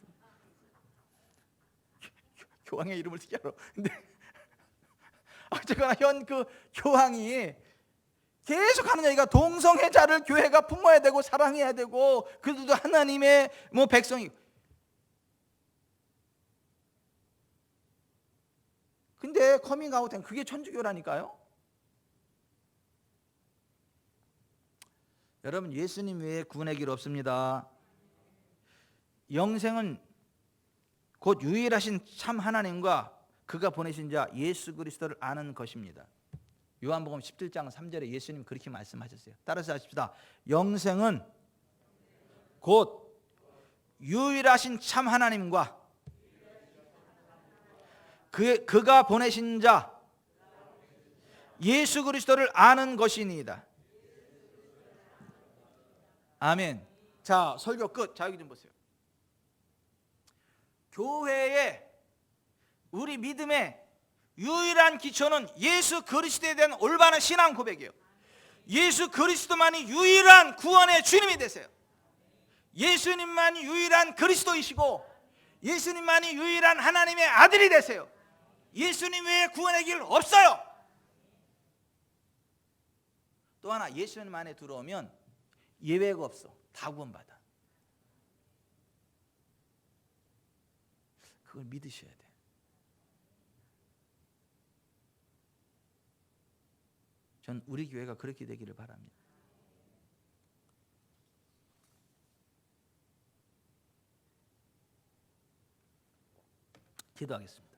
S1: 교황의 이름을 어떻게 알아? 근데 어쨌거나 현 그 교황이 계속 하는 얘기가 동성애자를 교회가 품어야 되고 사랑해야 되고 그들도 하나님의 백성이. 근데 커밍아웃은 그게 천주교라니까요. 여러분, 예수님 외에 구원의 길 없습니다. 영생은 곧 유일하신 참 하나님과 그가 보내신 자 예수 그리스도를 아는 것입니다. 요한복음 17장 3절에 예수님 그렇게 말씀하셨어요. 따라서 하십시다. 영생은 곧 유일하신 참 하나님과 그가 보내신 자 예수 그리스도를 아는 것이니이다. 아멘. 자, 설교 끝. 자, 여기 좀 보세요. 교회의 우리 믿음의 유일한 기초는 예수 그리스도에 대한 올바른 신앙 고백이에요. 예수 그리스도만이 유일한 구원의 주님이 되세요. 예수님만이 유일한 그리스도이시고 예수님만이 유일한 하나님의 아들이 되세요. 예수님 외에 구원의 길 없어요. 또 하나, 예수님 안에 들어오면 예외가 없어. 다 구원받아. 그걸 믿으셔야 돼. 전 우리 교회가 그렇게 되기를 바랍니다. 기도하겠습니다.